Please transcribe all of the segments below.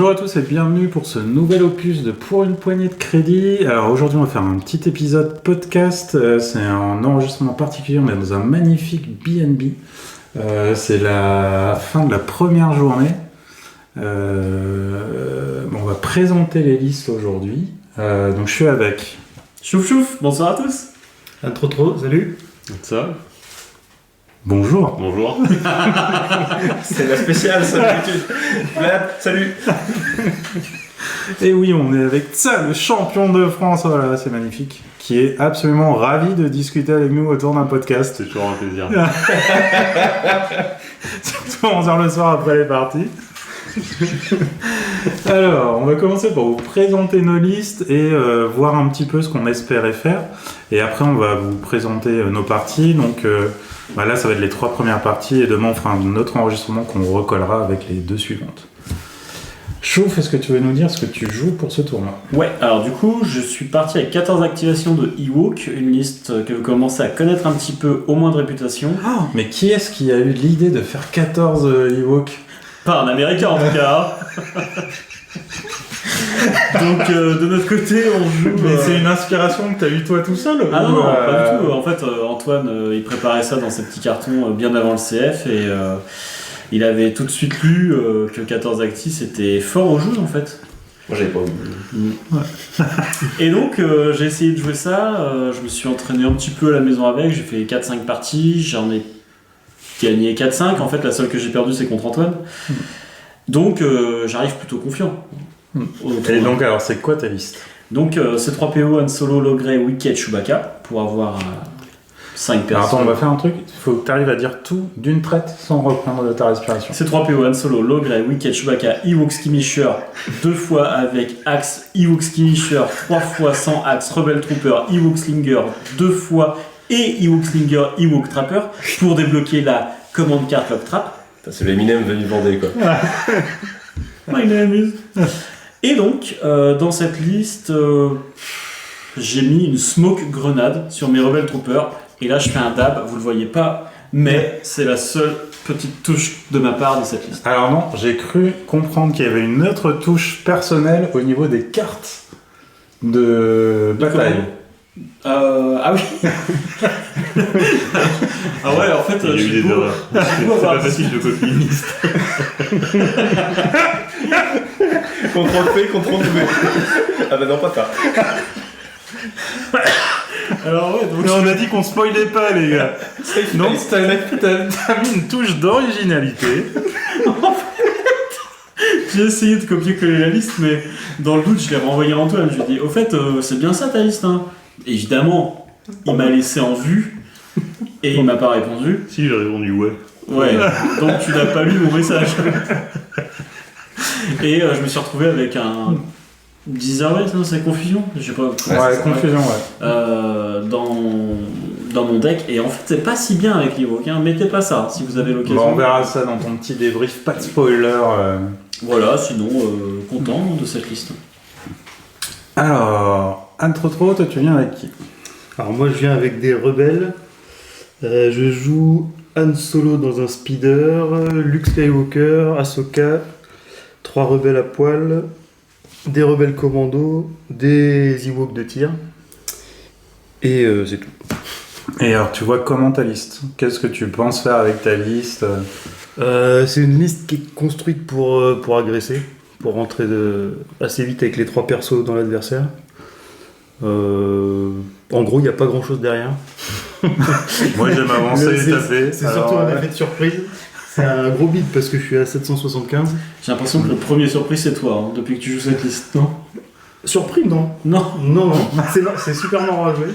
Bonjour à tous et bienvenue pour ce nouvel opus de Pour une poignée de crédit. Alors aujourd'hui on va faire un petit épisode podcast, c'est un enregistrement particulier, on est dans un magnifique B&B. C'est la fin de la première journée. On va présenter les listes aujourd'hui. Donc je suis avec... Chouf chouf, bonsoir à tous. Trop, salut. Ça. Bonjour. Bonjour. C'est la spéciale, ça d'habitude. Vlad, salut. Et oui, on est avec ça, le champion de France, voilà, c'est magnifique, qui est absolument ravi de discuter avec nous autour d'un podcast. C'est toujours un plaisir. Surtout 11h le soir après les parties. Alors, on va commencer par vous présenter nos listes et voir un petit peu ce qu'on espérait faire. Et après, on va vous présenter nos parties. Donc là, ça va être les 3 premières parties. Et demain, on fera un autre enregistrement qu'on recollera avec les 2 suivantes. Chouf, est-ce que tu veux nous dire ce que tu joues pour ce tournoi ? Ouais, alors du coup, je suis parti avec 14 activations de Ewok, une liste que vous commencez à connaître un petit peu, au moins de réputation. Oh, mais qui est-ce qui a eu l'idée de faire 14 Ewok ? Pas un américain en tout cas. Donc de notre côté, on joue... Mais c'est une inspiration que tu as eu toi tout seul ? Ah non, pas du tout. En fait, Antoine, il préparait ça dans ses petits cartons bien avant le CF et il avait tout de suite lu que 14 actis c'était fort au jeu en fait. Moi j'avais pas vu. Ouais. Et donc j'ai essayé de jouer ça, je me suis entraîné un petit peu à la maison avec, j'ai fait 4-5 parties, j'en ai gagné 4-5, en fait la seule que j'ai perdue c'est contre Antoine. Donc j'arrive plutôt confiant. Et donc alors c'est quoi ta liste ? Donc C3PO, Han Solo, Logray, Wicket, Chewbacca pour avoir 5 personnes. Attends, on va faire un truc, il faut que tu arrives à dire tout d'une traite sans reprendre de ta respiration. C3PO, Han Solo, Logray, Wicket, Chewbacca, Ewok Skirmisher, 2 fois avec Axe, Ewok Skirmisher, 3 fois sans Axe, Rebel Trooper, Ewok Slinger, 2 fois et Ewok Slinger, Ewok Trapper pour débloquer la commande carte Lock Trap. C'est l'Eminem venu bander quoi. My name is... Et donc, dans cette liste, j'ai mis une smoke grenade sur mes Rebel Troopers. Et là, je fais un dab, vous le voyez pas, mais c'est la seule petite touche de ma part de cette liste. Alors non, j'ai cru comprendre qu'il y avait une autre touche personnelle au niveau des cartes de bataille. Ah oui. Ah ouais, en fait, il y a eu des erreurs. C'est pas facile de copier une liste. Contrôle-P, contrôle-V. Ah bah non, pas ça. Alors ouais, donc Mais on a dit qu'on spoilait pas les gars. Donc t'as mis une touche d'originalité. j'ai essayé de copier-coller la liste, mais dans le doute, je l'ai renvoyé à Antoine. Je lui ai dit, au fait, c'est bien ça ta liste, hein. Évidemment, il m'a laissé en vue et il m'a pas répondu. Si, j'ai répondu ouais. Ouais, donc tu n'as pas lu mon message. Et je me suis retrouvé avec un disarray, non, c'est confusion, je sais pas. Ouais, confusion, ouais. Dans mon deck, et en fait c'est pas si bien avec l'Ewok, hein. Mettez pas ça si vous avez l'occasion. Bon, on verra ça dans ton petit débrief, pas de spoiler. Voilà, sinon content de cette liste. Alors, Anne Trotro, toi tu viens avec qui ? Alors moi je viens avec des rebelles. Je joue Han Solo dans un speeder, Luke Skywalker, Ahsoka, 3 rebelles à poil, des rebelles commando, des Ewoks de tir. Et c'est tout. Et alors, tu vois comment ta liste ? Qu'est-ce que tu penses faire avec ta liste ? C'est une liste qui est construite pour agresser, pour rentrer assez vite avec les 3 persos dans l'adversaire. En gros, il n'y a pas grand chose derrière. Moi j'aime avancer et taper. C'est surtout un effet de surprise. C'est un gros beat parce que je suis à 775. J'ai l'impression que le premier surprise c'est toi, hein, depuis que tu joues cette liste, non ? Surpris, non. Non. Non, c'est super marrant à jouer.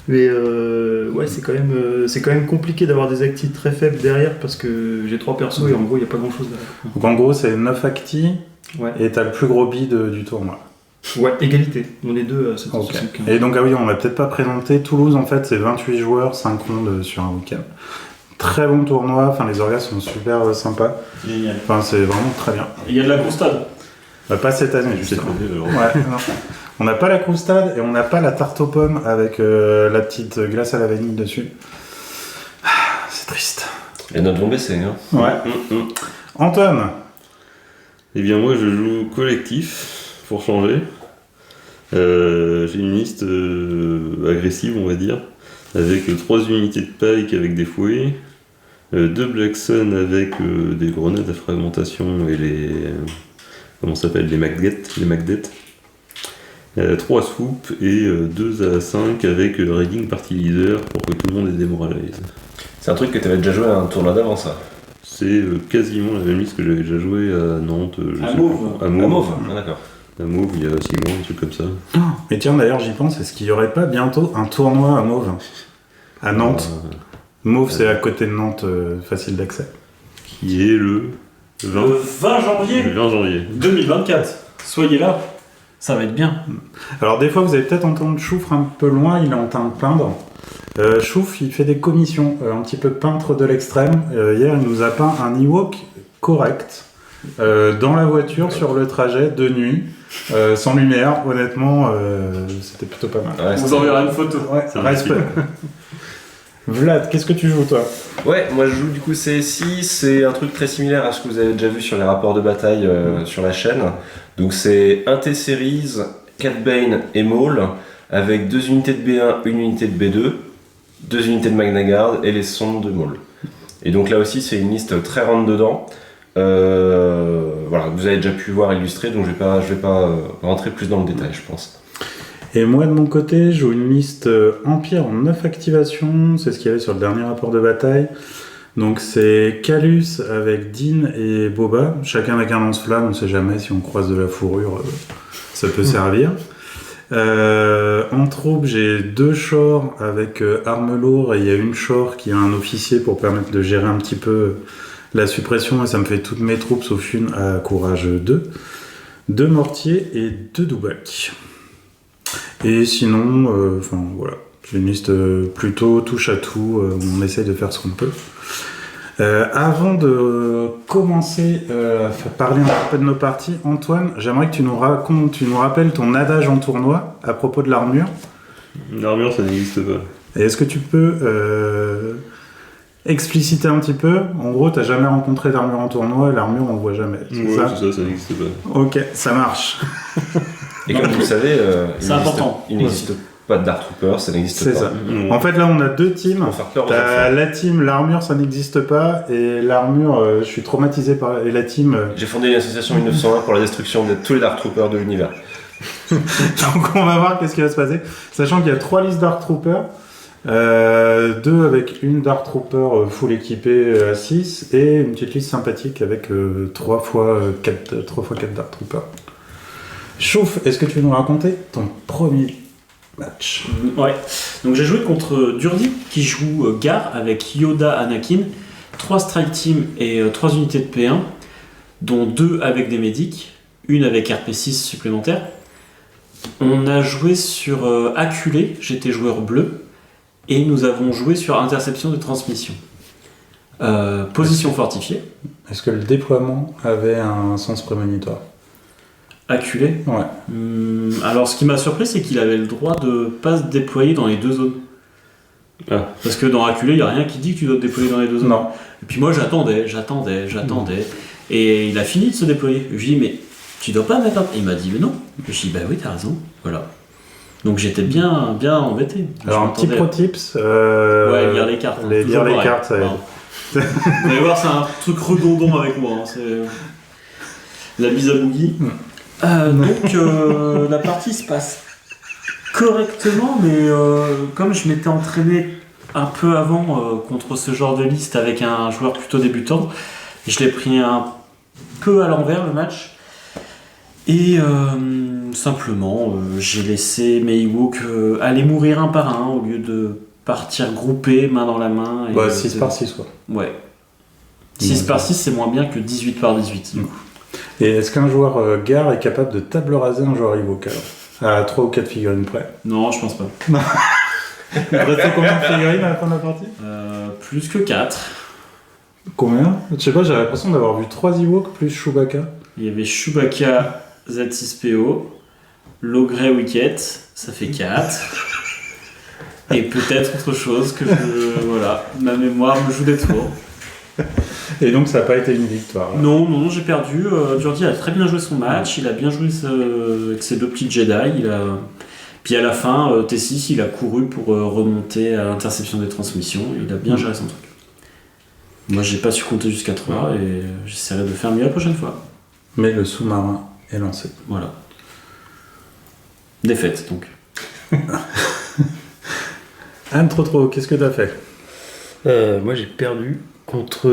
Mais ouais, c'est quand même compliqué d'avoir des actifs très faibles derrière parce que j'ai 3 persos et en gros, il n'y a pas grand chose derrière. Donc en gros, c'est 9 actis Ouais. et t'as le plus gros bid du tournoi. Ouais, égalité. On est deux à 775. Et donc, ah oui, on l'a peut-être pas présenté. Toulouse, en fait, c'est 28 joueurs, 5 rondes sur un week-end. Très bon tournoi, enfin, les orgas sont super sympas. Génial. Enfin, c'est vraiment très bien. Il y a de la croustade. Pas cette année, justement. Cette année, Ouais, non. On n'a pas la croustade et on n'a pas la tarte aux pommes avec la petite glace à la vanille dessus. Ah, c'est triste. Les notes vont baisser, hein. Ouais. Antoine, Eh bien, moi, je joue collectif, pour changer. J'ai une liste agressive, on va dire, avec 3 unités de pike avec des fouets, 2 Black Sun avec des grenades à fragmentation et les... comment ça s'appelle, les Magdettes. 3 swoops et 2 à 5 avec Ragging Party Leader pour que tout le monde ait démoralise. C'est un truc que tu avais déjà joué à un tournoi d'avant, ça. C'est quasiment la même liste que j'avais déjà joué à Nantes. À Mauve. À Mauve, ah, d'accord. À Mauve, il y a 6 mois, un truc comme ça. Mais tiens, d'ailleurs, j'y pense, est-ce qu'il n'y aurait pas bientôt un tournoi à Mauve? À Nantes. Mauve, c'est à côté de Nantes, facile d'accès. Qui est le 20, Le 20 janvier le 20 janvier. 2024. Soyez là, ça va être bien. Alors, des fois, vous avez peut-être entendu Choufre un peu loin, il est en train de peindre. Chouf, il fait des commissions, un petit peu peintre de l'extrême. Hier, il nous a peint un Ewok correct, dans la voiture, sur le trajet, de nuit, sans lumière. Honnêtement, c'était plutôt pas mal. Ouais, On vous enverra une photo. Ouais, Ça respect. Vlad, qu'est-ce que tu joues, toi? Ouais, moi je joue du coup CSI, c'est un truc très similaire à ce que vous avez déjà vu sur les rapports de bataille sur la chaîne. Donc c'est un T-Series, 4 Bane et Maul, avec 2 unités de B1, 1 unité de B2, 2 unités de Magna Guard et les sondes de Maul. Et donc là aussi c'est une liste très rentre dedans. Voilà, vous avez déjà pu voir illustré, donc je vais pas rentrer plus dans le détail, je pense. Et moi, de mon côté, je joue une liste Empire en 9 activations, c'est ce qu'il y avait sur le dernier rapport de bataille. Donc c'est Calus avec Dean et Boba, chacun avec un lance-flamme, on sait jamais si on croise de la fourrure, ça peut servir. En troupe, j'ai 2 chors avec arme lourde, et il y a une chor qui a un officier pour permettre de gérer un petit peu la suppression, et ça me fait toutes mes troupes sauf une à courage 2. 2 mortiers et 2 doubacs. Et sinon, voilà, j'ai une liste plutôt touche à tout, on essaye de faire ce qu'on peut. Avant de commencer à parler un peu de nos parties, Antoine, j'aimerais que tu nous rappelles ton adage en tournoi à propos de l'armure. L'armure, ça n'existe pas. Et est-ce que tu peux expliciter un petit peu? En gros, t'as jamais rencontré d'armure en tournoi, et l'armure on le voit jamais. C'est Ouais, ça? c'est ça n'existe pas. Ok, ça marche. Et comme vous le savez, C'est important. il n'existe pas de Dark Trooper, ça n'existe C'est pas. ça. Mmh. En fait, là, on a 2 teams. Pour faire peur aux T'as enfants. la team, l'armure, ça n'existe pas, et l'armure, je suis traumatisé par. Et la team. J'ai fondé une association 1901 pour la destruction de tous les Dark Troopers de l'univers. Donc, on va voir qu'est-ce qui va se passer. Sachant qu'il y a 3 listes Dark Troopers, 2 avec une Dark Trooper full équipée à 6, et une petite liste sympathique avec 3 fois 4 Dark Troopers. Chouf, est-ce que tu veux nous raconter ton premier match? Ouais. Donc j'ai joué contre Durdi qui joue Gar avec Yoda Anakin, 3 strike team et 3 unités de P1, dont 2 avec des médics, une avec RP6 supplémentaire. On a joué sur Acculé, j'étais joueur bleu, et nous avons joué sur interception de transmission. Position fortifiée. Est-ce que le déploiement avait un sens prémonitoire? Acculé. Ouais. Alors ce qui m'a surpris, c'est qu'il avait le droit de pas se déployer dans les 2 zones. Ah. Parce que dans Acculé, il n'y a rien qui dit que tu dois te déployer dans les 2 zones. Non. Et puis moi j'attendais. Et il a fini de se déployer. Je lui ai dit mais tu dois pas mettre un... Il m'a dit mais non. Je lui ai dit bah oui t'as raison. Voilà. Donc j'étais bien embêté. Alors, Je un petit m'attendais. pro tips. Ouais, lire les cartes. Lire Toujours les pareil. cartes, ça aide. Voilà. Vous allez voir, c'est un truc redondant avec moi. Hein. C'est la bise à boogie. Donc la partie se passe correctement, mais comme je m'étais entraîné un peu avant contre ce genre de liste avec un joueur plutôt débutant, je l'ai pris un peu à l'envers le match. Et simplement, j'ai laissé mes Ewoks aller mourir un par un au lieu de partir groupés, main dans la main. Et Bah, 6 par 6, quoi. Ouais. 6 par 6, c'est moins bien que 18 par 18. Du coup. Et est-ce qu'un joueur Gar est capable de table raser un joueur Ewok alors? À 3 ou 4 figurines près. Non, je pense pas. Il te restait combien de figurines à la fin de la partie? Plus que 4. Combien? Je sais pas, j'ai l'impression d'avoir vu 3 Ewoks plus Chewbacca. Il y avait Chewbacca Z6PO, Logray Wicket, ça fait 4. Et peut-être autre chose que voilà, ma mémoire me joue des tours. Et donc ça n'a pas été une victoire. Là. Non, j'ai perdu. Jordi a très bien joué son match, il a bien joué avec ses 2 petits Jedi. Puis à la fin, T6 il a couru pour remonter à l'interception des transmissions. Il a bien géré son truc. Moi j'ai pas su compter jusqu'à 3 et j'essaierai de faire mieux la prochaine fois. Mais le sous-marin est lancé. Voilà. Défaite donc. Anne Trotro, qu'est-ce que t'as fait? Moi j'ai perdu contre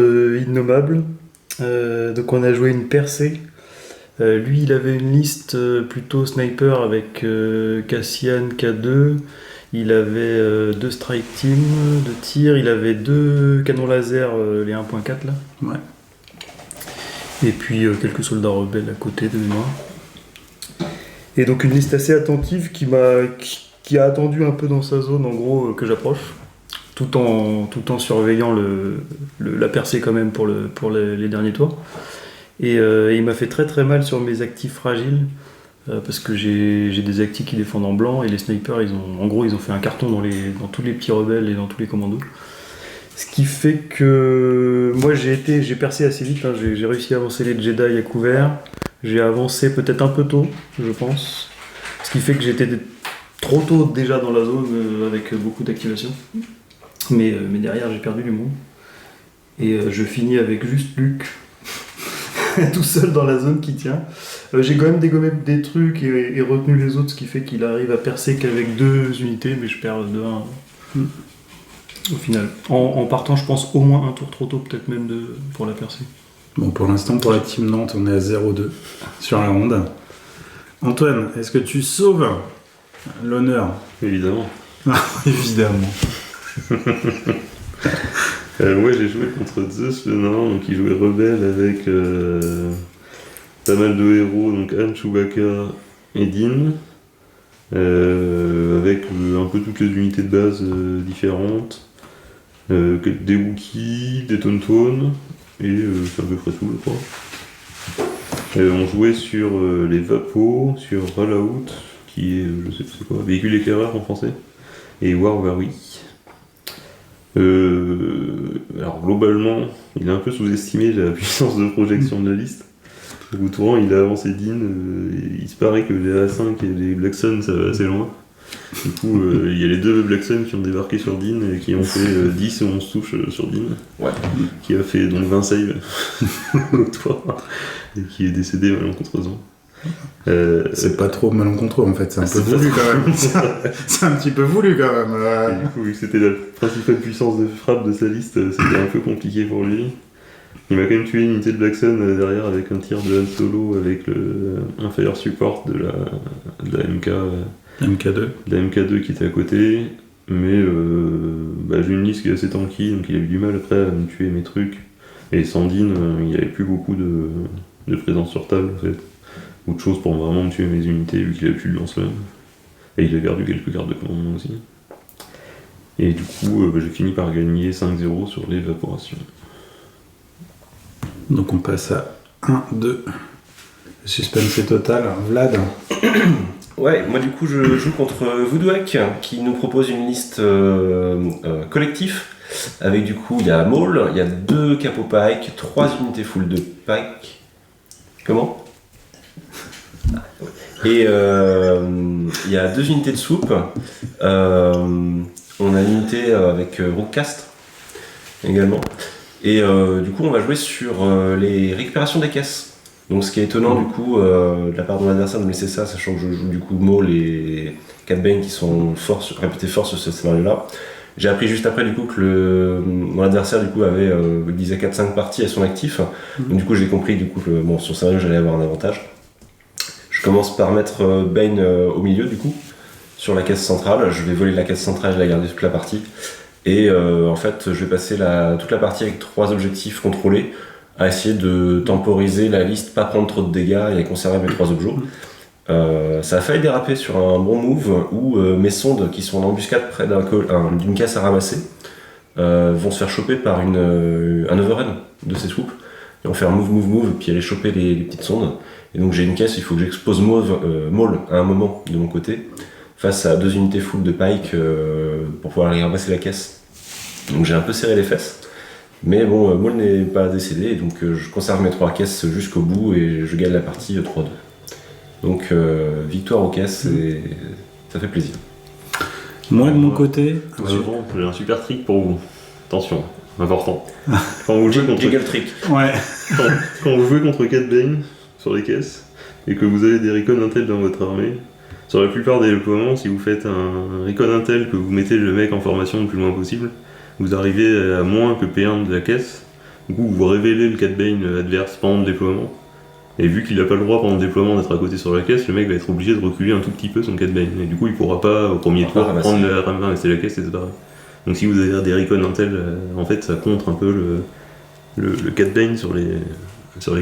Innommable. Donc on a joué une percée. Lui il avait une liste plutôt sniper avec Cassian K2. Il avait 2 strike team de tir. Il avait 2 canons laser, les 1.4 là. Ouais. Et puis quelques soldats rebelles à côté de mémoire. Et donc une liste assez attentive qui a attendu un peu dans sa zone en gros que j'approche. Tout en surveillant la percée quand même pour les derniers tours. Et il m'a fait très très mal sur mes actifs fragiles, parce que j'ai des actifs qui défendent en blanc, et les snipers, ils ont fait un carton dans tous les petits rebelles et dans tous les commandos. Ce qui fait que moi j'ai percé assez vite, hein. J'ai réussi à avancer les Jedi à couvert, j'ai avancé peut-être un peu tôt, je pense. Ce qui fait que j'étais trop tôt déjà dans la zone avec beaucoup d'activation. Mais derrière j'ai perdu du monde. Et je finis avec juste Luc, tout seul dans la zone qui tient. J'ai quand même dégommé des trucs et retenu les autres, ce qui fait qu'il arrive à percer qu'avec 2 unités, mais je perds 2-1 au final. En partant, je pense, au moins un tour trop tôt, peut-être même pour la percée. Bon, pour l'instant, pour la team Nantes, on est à 0-2 sur la ronde. Antoine, est-ce que tu sauves l'honneur? Évidemment. Évidemment. Moi j'ai joué contre Zeus le Nain, donc il jouait rebelle avec pas mal de héros, donc Han, Chewbacca et Din, avec un peu toutes les unités de base différentes, des Wookiees, des Tauntauns, et c'est à peu près tout je crois. On jouait sur les Vapo, sur Rollout, qui est, je sais pas c'est quoi, véhicule éclaireur en français, et Warwari. Alors globalement, il a un peu sous-estimé la puissance de projection de la liste. Au tour 1, il a avancé Din, il se paraît que les A5 et les Black Sun ça va assez loin. Du coup, il y a les 2 Black Sun qui ont débarqué sur Din et qui ont fait 10 ou 11 touches sur Din, qui a fait donc 20 saves au tour et qui est décédé malencontreusement. C'est pas trop malencontreux en fait, c'est un peu voulu quand même. C'est un petit peu voulu quand même. Et du coup, vu que c'était la principale puissance de frappe de sa liste, c'était un peu compliqué pour lui. Il m'a quand même tué une unité de Black Sun derrière avec un tir de Han Solo avec un fire support de la MK2. De la MK2 qui était à côté. Mais j'ai une liste qui est assez tanky, donc il a eu du mal après à me tuer mes trucs. Et sans Din, il n'y avait plus beaucoup de présence sur table en fait. Ou de choses pour vraiment me tuer mes unités vu qu'il avait plus de lance-flamme. Et il a perdu quelques cartes de commandement aussi. Et du coup, j'ai fini par gagner 5-0 sur l'évaporation. Donc on passe à 1-2. Le suspense est total. Vlad. Ouais, moi du coup je joue contre Voodooak qui nous propose une liste collectif. Avec du coup il y a Maul, il y a 2 capots pike, 3 unités full de pike. Comment? Et il y a 2 unités de soupe. On a une unité avec Rookcast également. Et du coup on va jouer sur les récupérations des caisses. Donc ce qui est étonnant du coup de la part de mon adversaire de me laisser ça, sachant que je joue du coup Maul et Cat Bane qui sont réputés forts sur ce scénario là. J'ai appris juste après du coup que mon adversaire du coup avait il disait 4-5 parties à son actif. Donc du coup j'ai compris du coup que bon, sur ce scénario j'allais avoir un avantage. Je commence par mettre Bane au milieu du coup, sur la caisse centrale. Je vais voler la caisse centrale, je vais la garder toute la partie. Et en fait, je vais passer toute la partie avec 3 objectifs contrôlés, à essayer de temporiser la liste, pas prendre trop de dégâts et conserver mes 3 objets. Ça a failli déraper sur un bon move où mes sondes qui sont en embuscade près d'une caisse à ramasser vont se faire choper par un overrun de ces swoops. Ils vont faire move, puis aller choper les petites sondes. Et donc j'ai une caisse, il faut que j'expose Maul à un moment de mon côté, face à 2 unités full de pike pour pouvoir aller ramasser la caisse. Donc j'ai un peu serré les fesses. Mais bon, Maul n'est pas décédé, donc je conserve mes 3 caisses jusqu'au bout et je gagne la partie 3-2. Donc victoire aux caisses et ça fait plaisir. Moi, de mon côté... J'ai un super trick pour vous. Attention, important. Quand vous jouez contre, Jiggle trick. Ouais. quand vous jouez contre Cat Bane sur les caisses et que vous avez des Recon Intel dans votre armée, sur la plupart des déploiements, si vous faites un Recon Intel, que vous mettez le mec en formation le plus loin possible, vous arrivez à moins que P1 de la caisse. Du coup, vous révélez le Cat Bane adverse pendant le déploiement. Et vu qu'il n'a pas le droit pendant le déploiement d'être à côté sur la caisse, le mec va être obligé de reculer un tout petit peu son Cat Bane. Et du coup, il pourra pas au premier tour ramasser la caisse et se barrer. Donc si vous avez des Recon Intel, en fait, ça contre un peu le Cat Bane sur les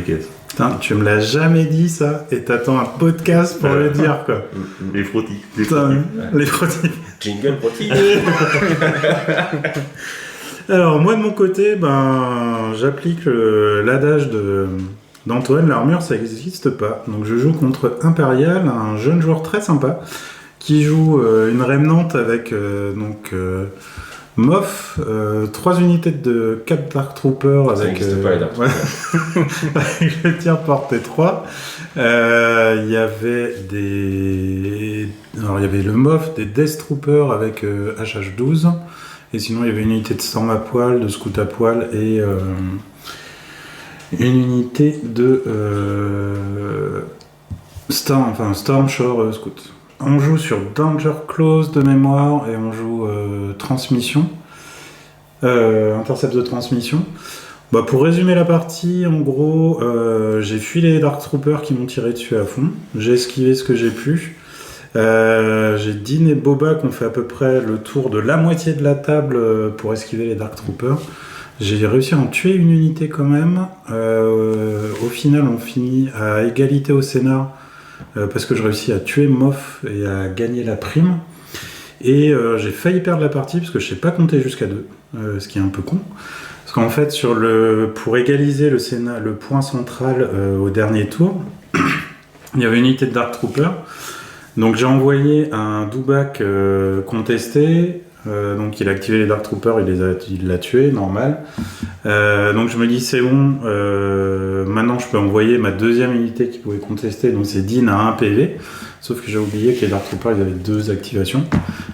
caisses. Putain, tu me l'as jamais dit ça, et t'attends un podcast pour le dire, quoi. Les frottis. Putain, les frottis. Jingle proti. Alors, moi, de mon côté, j'applique l'adage d'Antoine, l'armure, ça n'existe pas. Donc, je joue contre Imperial, un jeune joueur très sympa, qui joue une Remnant avec Moff, 3 unités de 4 Dark Troopers avec, pas, les Dark Troopers. avec le tir porté 3. Il y avait le Moff, des Death Troopers avec HH12. Et sinon, il y avait une unité de Storm à poil, de Scout à poil et une unité de Storm Shore Scout. On joue sur Danger Close de mémoire et on joue transmission, intercept de transmission. Pour résumer la partie, en gros, j'ai fui les Dark Troopers qui m'ont tiré dessus à fond. J'ai esquivé ce que j'ai pu. J'ai Dean et Boba qui ont fait à peu près le tour de la moitié de la table pour esquiver les Dark Troopers. J'ai réussi à en tuer une unité quand même. Au final, on finit à égalité au scénar. Parce que je réussis à tuer Moff et à gagner la prime. Et j'ai failli perdre la partie parce que je sais pas compter jusqu'à 2, ce qui est un peu con. Parce qu'en fait, pour égaliser le point central au dernier tour, il y avait une unité de Dark Trooper. Donc j'ai envoyé un Dubak contesté. Donc il a activé les Dark Troopers, il l'a tué, normal. Donc je me dis c'est bon, maintenant je peux envoyer ma deuxième unité qui pouvait contester, donc c'est Dean à 1 PV. Sauf que j'ai oublié que les Dark Troopers ils avaient 2 activations.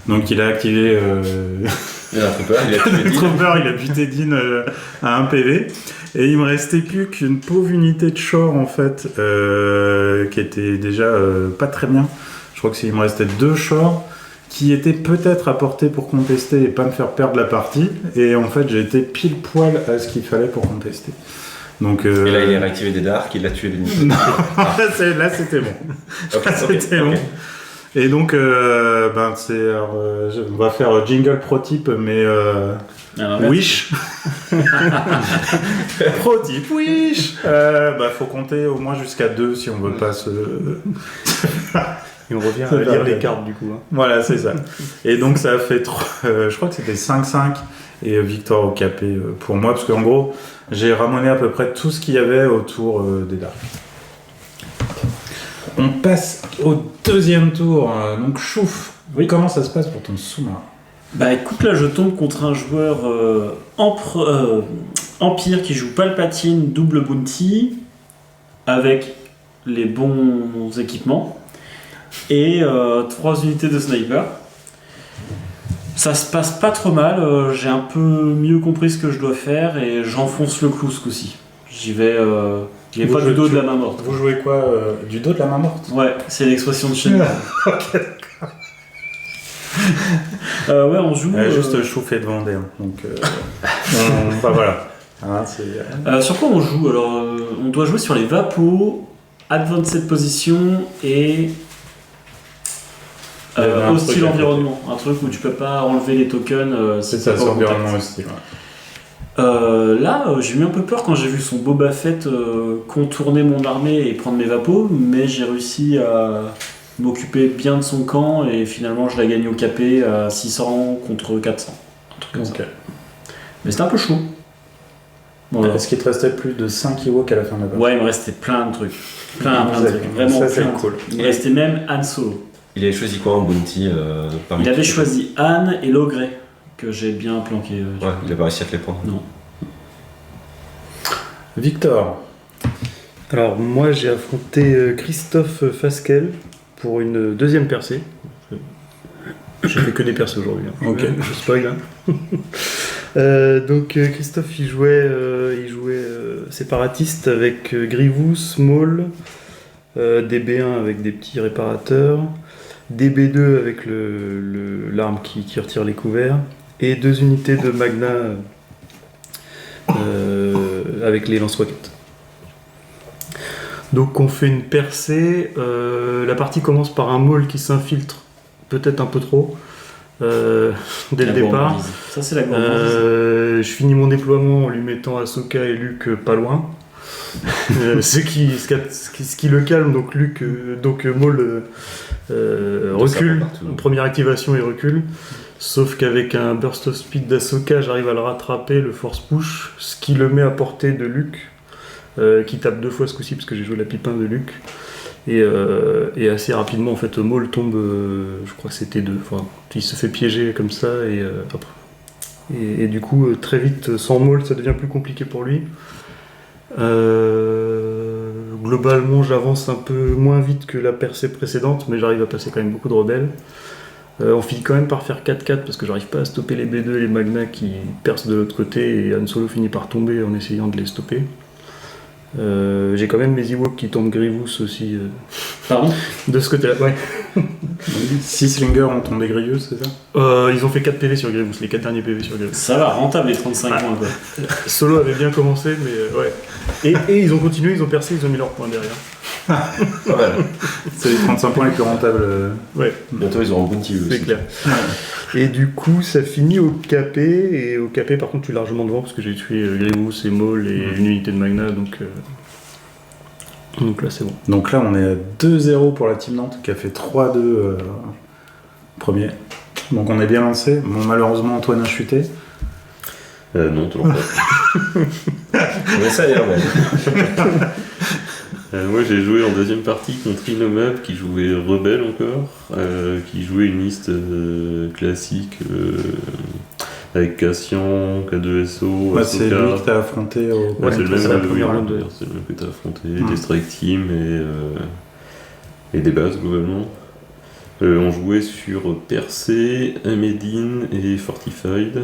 Donc il a activé les Dark Troopers, il a buté Dean à 1 PV. Et il me restait plus qu'une pauvre unité de Shore en fait, qui était déjà pas très bien. Je crois qu'il me restait 2 Shore qui étaient peut-être apportés pour contester et pas me faire perdre la partie. Et en fait, j'ai été pile poil à ce qu'il fallait pour contester. Donc, et là, il a réactivé des darks, il a tué l'unité. Non, là, c'était bon. C'était bon. Et donc, on va faire jingle pro type, mais wish. Pro type wish. Faut compter au moins jusqu'à 2 si on veut pas se... Et on revient à lire les cartes du coup. Hein. Voilà, c'est ça. Et donc ça a fait, je crois que c'était 5-5 et victoire au capé pour moi, parce qu'en gros, j'ai ramené à peu près tout ce qu'il y avait autour des darks. On passe au deuxième tour. Donc Chouf, oui. Comment ça se passe pour ton sous-marin ? Écoute, là je tombe contre un joueur Empire qui joue Palpatine double bounty avec les bons équipements. Et 3 unités de sniper. Ça se passe pas trop mal, j'ai un peu mieux compris ce que je dois faire et j'enfonce le clou ce coup-ci. J'y vais pas du dos de la main morte. Vous jouez quoi du dos de la main morte ? Ouais, c'est l'expression de chez nous. Ok, d'accord. Ouais, on joue... juste chauffer de Vendée, hein. Donc voilà. Hein, sur quoi on joue ? Alors, on doit jouer sur les Vapos, Advanced Position et... hostile environnement, un truc où tu peux pas enlever les tokens. C'est ça, c'est environnement hostile. Ouais. Là, j'ai eu un peu peur quand j'ai vu son Boba Fett contourner mon armée et prendre mes vapos, mais j'ai réussi à m'occuper bien de son camp et finalement je l'ai gagné au capé à 600 contre 400. Un truc comme ça. Mais c'était un peu chaud. Voilà. Est-ce qu'il te restait plus de 5 Ewoks à la fin de la partie ? Ouais, il me restait plein de trucs. Plein de trucs. Vraiment ça, plein. C'est cool. Il me restait même Han Solo. Il avait choisi quoi en bounty Il avait choisi Han et Logray, que j'ai bien planqué. Ouais, il a pas réussi à te les prendre. Non. Victor. Alors moi j'ai affronté Christophe Fasquelle pour une deuxième percée. J'ai fait que des percées aujourd'hui. Ok. Je spoil. Donc Christophe il jouait séparatiste avec Grievous, Maul, des B1 avec des petits réparateurs, des B2 avec l'arme qui retire les couverts, et 2 unités de Magna avec les lance-roquettes. Donc on fait une percée, la partie commence par un Maul qui s'infiltre peut-être un peu trop dès le départ. Ça c'est la gourmandise. Je finis mon déploiement en lui mettant Ahsoka et Luke pas loin. Ce qui le calme, donc Maul recule, première activation il recule, sauf qu'avec un burst of speed d'Ahsoka j'arrive à le rattraper, le force push, ce qui le met à portée de Luke, qui tape 2 fois ce coup-ci parce que j'ai joué la pipin de Luke, et assez rapidement en fait Maul tombe, je crois que c'était 2, enfin, il se fait piéger comme ça, et du coup très vite sans Maul ça devient plus compliqué pour lui. Globalement j'avance un peu moins vite que la percée précédente, mais j'arrive à passer quand même beaucoup de rebelles. On finit quand même par faire 4-4 parce que j'arrive pas à stopper les B2 et les Magna qui percent de l'autre côté, et Han Solo finit par tomber en essayant de les stopper. J'ai quand même mes Ewoks qui tombent Grievous aussi Pardon ? de ce côté-là. Ouais. 6 slingers ont tombé Grievous, c'est ça? Ils ont fait 4 PV sur Grievous, les 4 derniers PV sur Grievous. Ça va, rentable les 35 points quoi. Solo avait bien commencé, mais ouais. Et ils ont continué, ils ont percé, ils ont mis leur point derrière. Pas mal. C'est les 35 points les plus rentables. Ouais, Bientôt ils auront Bounty eux c'est aussi. clair. Et du coup, ça finit au KP, et au KP par contre, je suis largement devant parce que j'ai tué Grievous et Maul et une unité de Magna, donc là c'est bon. Donc là, on est à 2-0 pour la Team Nantes qui a fait 3-2 premier. Donc on est bien lancé. Bon, malheureusement, Antoine a chuté. Non, toujours pas. On essaye hein, mais... Moi j'ai joué en deuxième partie contre Inomab qui jouait Rebelle encore, qui jouait une liste classique avec Cassian, K2SO, Ouais, c'est Ahsoka. lui que t'as affronté au. Ouais, c'est le c'est la même, première oui, ronde, d'ailleurs. c'est le même que t'as affronté, des strike teams et des bases globalement. On jouait sur Percé, Amedine et Fortified.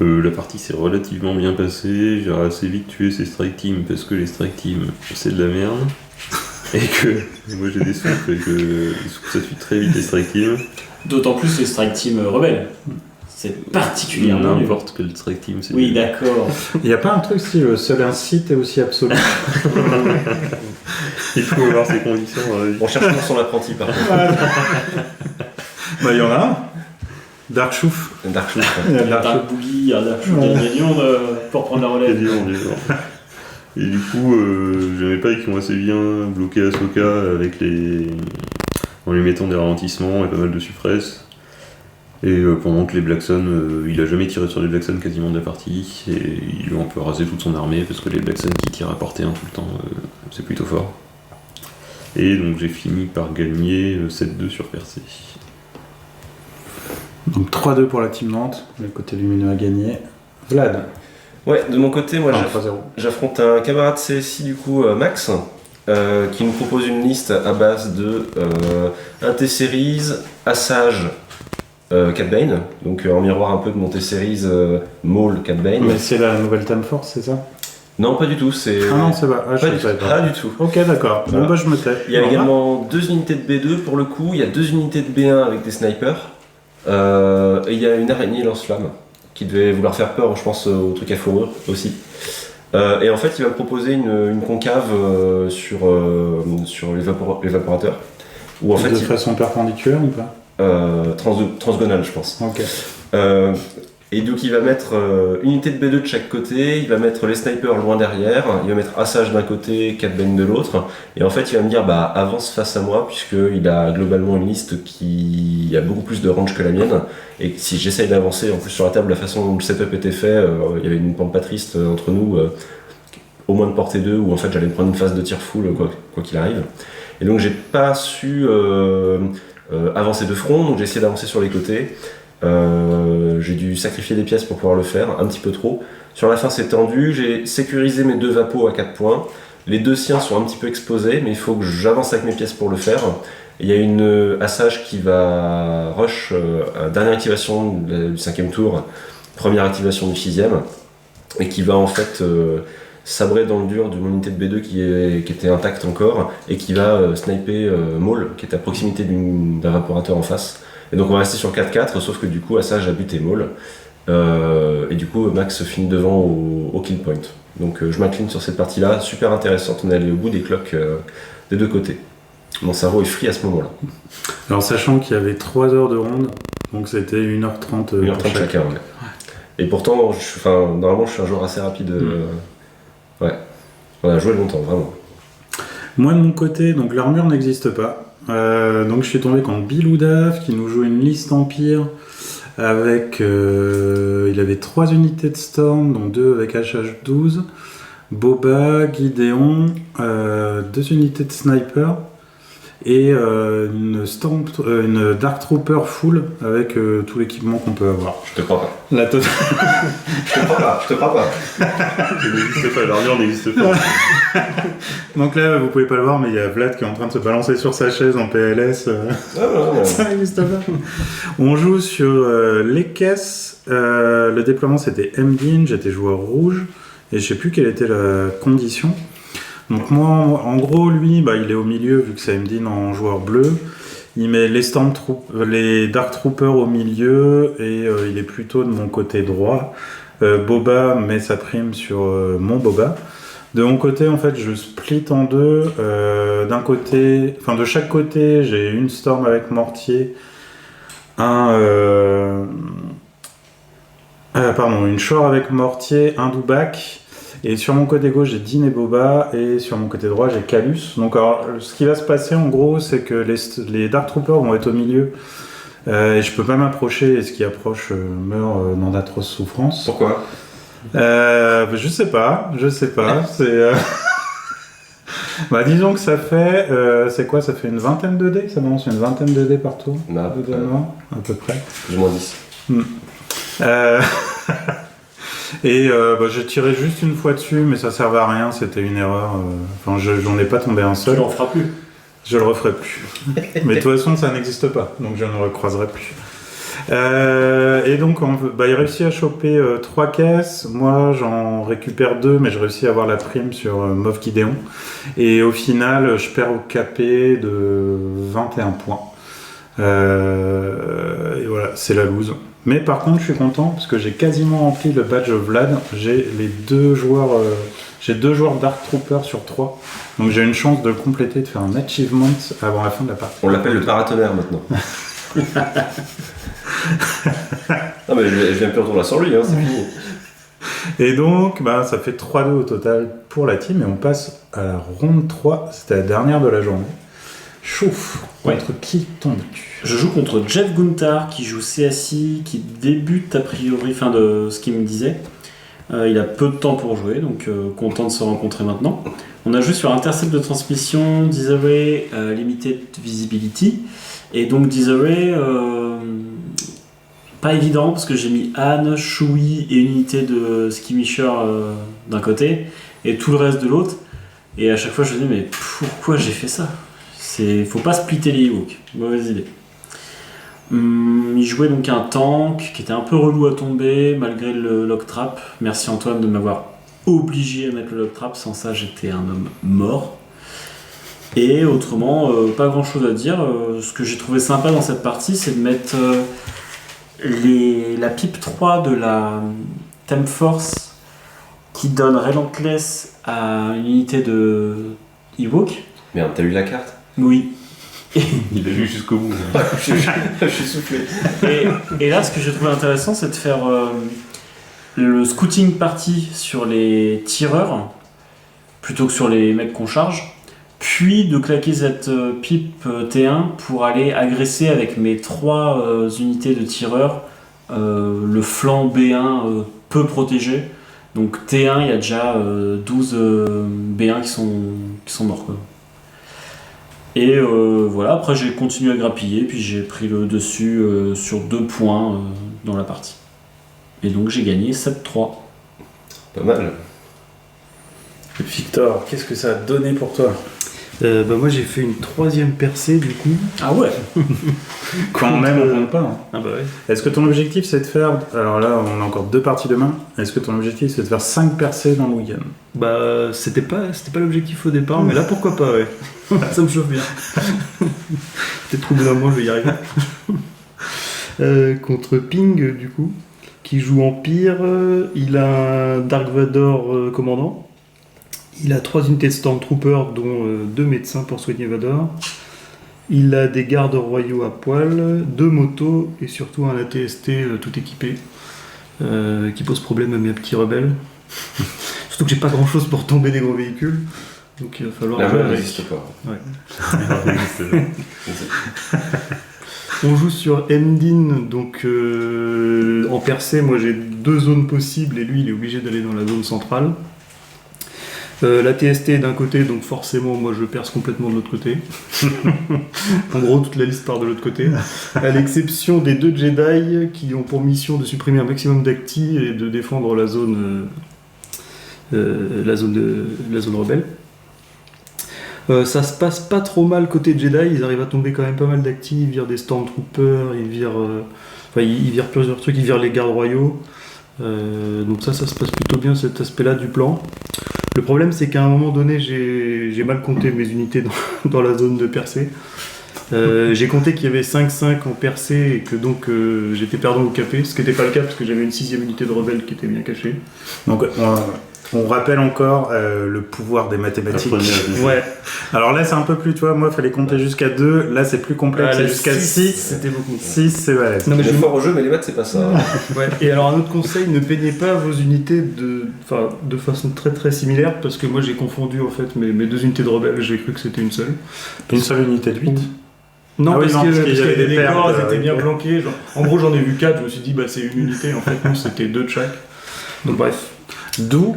La partie s'est relativement bien passée, j'ai assez vite tué ces strike teams parce que les strike teams c'est de la merde. Et que moi j'ai des soupes et que ça tue très vite les strike teams. D'autant plus les strike team rebelles. C'est particulièrement nul. N'importe quel strike team c'est Oui nul. d'accord. Il n'y a pas un truc si le seul un site est aussi absolu. Il faut avoir ses conditions dans la vie. On cherche toujours son apprenti par contre. Bah, il y en a un. Dark Chouf. Dark Souls. Il y a Il y a Dark Dark Boogie, il y a Dark Shoot, il y a des millions pour prendre la relève. Et du coup, j'aimais pas qu'ils ont assez bien bloqué Ahsoka en lui mettant des ralentissements et pas mal de suppresses. Et pendant que les Blackson, il a jamais tiré sur les Blackson quasiment de la partie, et ils lui ont un peu rasé toute son armée parce que les Blackson qui tirent à portée 1 tout le temps, c'est plutôt fort. Et donc j'ai fini par gagner 7-2 sur Percé. Donc 3-2 pour la Team Nantes. Le côté lumineux a gagné. Vlad. Ouais, de mon côté, moi Enfin, j'ai 3-0. j'affronte un camarade CSI du coup, Max, qui nous propose une liste à base de un T-Series, Assage, Cat Bane, donc en miroir un peu de mon T-Series Maul Cat Bane. Mais c'est la nouvelle Time Force, c'est ça? Non, pas du tout, c'est. Ah non, c'est pas. Ah, je pas, du savais tout, pas. pas du tout. Ok, d'accord. Voilà. Bon, bah, je me tais. Il y a Au revoir. également 2 unités de B2 pour le coup, il y a 2 unités de B1 avec des snipers, et il y a une araignée lance-flamme qui devait vouloir faire peur, je pense, au truc à fourrure aussi. Et en fait, il va me proposer une concave sur l'évaporateur. Où en fait, de façon perpendiculaire ou pas? transgonale, je pense. Ok. Et donc, il va mettre une unité de B2 de chaque côté, il va mettre les snipers loin derrière, il va mettre Assage d'un côté, Cat Bane de l'autre. Et en fait, il va me dire, bah, avance face à moi, puisqu'il a globalement une liste qui a beaucoup plus de range que la mienne. Et si j'essaye d'avancer, en plus sur la table, la façon dont le setup était fait, il y avait une pente pas triste entre nous, au moins de portée 2, où en fait j'allais me prendre une phase de tir full, quoi qu'il arrive. Et donc j'ai pas su avancer de front, donc j'ai essayé d'avancer sur les côtés. J'ai dû sacrifier des pièces pour pouvoir le faire, un petit peu trop. Sur la fin, c'est tendu. J'ai sécurisé mes 2 vapos à 4 points. Les 2 siens sont un petit peu exposés, mais il faut que j'avance avec mes pièces pour le faire. Il y a une Assage qui va rush dernière activation du 5e tour, première activation du 6e, et qui va en fait sabrer dans le dur d'une unité de B2 qui était intacte encore, et qui va sniper Maul, qui est à proximité d'un vaporateur en face. Et donc on va rester sur 4-4, sauf que du coup Assage a buté Maul, et du coup Max finit devant au kill point. Donc je m'incline sur cette partie-là, super intéressante, on est allé au bout des cloques des 2 côtés. Mon cerveau est free à ce moment-là. Alors sachant qu'il y avait 3 heures de ronde, donc c'était 1h30 1h30 chacun, ouais. Et pourtant, normalement je suis un joueur assez rapide. Ouais, on a joué longtemps, vraiment. Moi de mon côté, donc l'armure n'existe pas. Donc je suis tombé contre Biloudaf qui nous joue une liste Empire avec... il avait 3 unités de Storm, dont 2 avec HH12, Boba, Gideon, 2 unités de Sniper et une Dark Trooper full avec tout l'équipement qu'on peut avoir. Je te crois pas. La Je te crois pas. Ça n'existe pas, l'armure n'existe pas. Donc là, vous pouvez pas le voir, mais il y a Vlad qui est en train de se balancer sur sa chaise en PLS. Ça n'existe pas. On joue sur les caisses. Le déploiement, c'était MDIN. J'étais joueur rouge. Et je sais plus quelle était la condition. Donc moi, en gros, lui, il est au milieu, vu que c'est MDIN en joueur bleu. Il met les Dark Troopers au milieu, et il est plutôt de mon côté droit. Boba met sa prime sur mon Boba. De mon côté, en fait, je split en 2. De chaque côté, j'ai une Storm avec mortier, une Shore avec mortier, un Dubak. Et sur mon côté gauche, j'ai Din et Boba, et sur mon côté droit, j'ai Calus. Donc, alors, ce qui va se passer, en gros, c'est que les Dark Troopers vont être au milieu, et je peux pas m'approcher, et ce qui approche meurt dans d'atroces souffrances. Pourquoi ? Je sais pas. C'est. Disons que ça fait. C'est quoi ? Ça fait une vingtaine de dés ? Ça balance une vingtaine de dés par tour ? À peu près. Plus ou moins 10. Et j'ai tiré juste une fois dessus, mais ça servait à rien, c'était une erreur. J'en ai pas tombé un seul. Tu l'en feras plus. Je le referai plus. Mais de toute façon, ça n'existe pas, donc je ne le recroiserai plus. Et donc, il réussit à choper 3 caisses. Moi, j'en récupère 2, mais je réussis à avoir la prime sur Moff Gideon. Et au final, je perds au capé de 21 points. Et voilà, c'est la loose. Mais par contre, je suis content parce que j'ai quasiment rempli le badge of Vlad. J'ai 2 joueurs Dark Trooper sur 3. Donc j'ai une chance de le compléter, de faire un achievement avant la fin de la partie. On l'appelle le paratonnerre maintenant. Non mais je viens plus retourner sans lui, c'est fini. Et donc, ça fait 3-2 au total pour la team et on passe à la ronde 3. C'était la dernière de la journée. Chouf, contre qui tombes-tu ? Je joue contre Jeff Guntar qui joue CSI, qui débute a priori, de ce qu'il me disait. Il a peu de temps pour jouer, donc content de se rencontrer maintenant. On a joué sur Intercept de transmission, Disarray, Limited Visibility. Et donc Disarray, pas évident parce que j'ai mis Anne, Chewie et une unité de Skirmisher d'un côté et tout le reste de l'autre. Et à chaque fois je me dis mais pourquoi j'ai fait ça ? Faut pas splitter les Ewoks, mauvaise idée. Il jouait donc un tank qui était un peu relou à tomber malgré le lock trap. Merci Antoine de m'avoir obligé à mettre le lock trap, sans ça j'étais un homme mort. Et autrement, pas grand chose à dire. Ce que j'ai trouvé sympa dans cette partie, c'est de mettre la pipe 3 de la Temp Force qui donne Relentless à une unité de Ewok. Merde, t'as lu la carte ? Oui. Il a lu jusqu'au bout. Je suis soufflé. Et là, ce que j'ai trouvé intéressant, c'est de faire le scouting party sur les tireurs plutôt que sur les mecs qu'on charge, puis de claquer cette pipe T1 pour aller agresser avec mes 3 unités de tireurs le flanc B1 peu protégé. Donc T1, il y a déjà 12 B1 qui sont morts, quoi. Et voilà, après j'ai continué à grappiller, puis j'ai pris le dessus sur 2 points dans la partie. Et donc j'ai gagné 7-3. Pas mal. Victor, qu'est-ce que ça a donné pour toi? Moi j'ai fait une 3e percée du coup. Ah ouais. Quand même, on compte pas. Hein. Ah bah ouais. Est-ce que ton objectif c'est de faire. Alors là, on a encore 2 parties demain. Est-ce que ton objectif c'est de faire 5 percées dans le week-end? Bah c'était pas l'objectif au départ, mais là pourquoi pas, ouais. Ça me chauffe bien. Peut-être qu'au bout d'un moment je vais y arriver. Contre Ping du coup, qui joue Empire, il a un Dark Vador commandant. Il a 3 unités de Stormtrooper, dont 2 médecins pour soigner Vador. Il a des gardes royaux à poil, 2 motos et surtout un ATST tout équipé, qui pose problème à mes petits rebelles. Surtout que j'ai pas grand chose pour tomber des gros véhicules, donc il va falloir. La jouer main avec. n'existe pas. On joue sur Mdin, donc en percée, moi j'ai 2 zones possibles et lui il est obligé d'aller dans la zone centrale. La TST est d'un côté, donc forcément moi je perce complètement de l'autre côté. En gros, toute la liste part de l'autre côté. À l'exception des 2 Jedi qui ont pour mission de supprimer un maximum d'acti et de défendre la zone rebelle. Ça se passe pas trop mal côté Jedi, ils arrivent à tomber quand même pas mal d'acti, ils virent des Stormtroopers, ils virent plusieurs trucs, ils virent les gardes royaux. Donc ça se passe plutôt bien cet aspect-là du plan. Le problème c'est qu'à un moment donné j'ai mal compté mes unités dans la zone de percée. J'ai compté qu'il y avait 5-5 en percée et que donc j'étais perdant au capé, ce qui n'était pas le cas parce que j'avais une 6e unité de rebelle qui était bien cachée. Donc, on rappelle encore le pouvoir des mathématiques. Ouais. Alors là, c'est un peu plus, tu vois, moi, il fallait compter jusqu'à 2. Là, c'est plus complexe, c'est jusqu'à 6. C'était beaucoup. 6, c'est balèze. Non, mais Je suis fort au jeu, mais les maths, c'est pas ça. Ouais. Et alors un autre conseil, ne peignez pas vos unités de façon très très similaire parce que moi j'ai confondu en fait mes 2 unités de rebelles, j'ai cru que c'était une seule. Une seule unité de 8. Non, Ah oui, parce non, qu'il parce qu'il y y avait avait des des paires, corps, elles étaient ouais. bien planquées. En gros, j'en ai vu 4, je me suis dit, c'est une unité. En fait, non, c'était 2 de chaque. Donc, bref. D'où,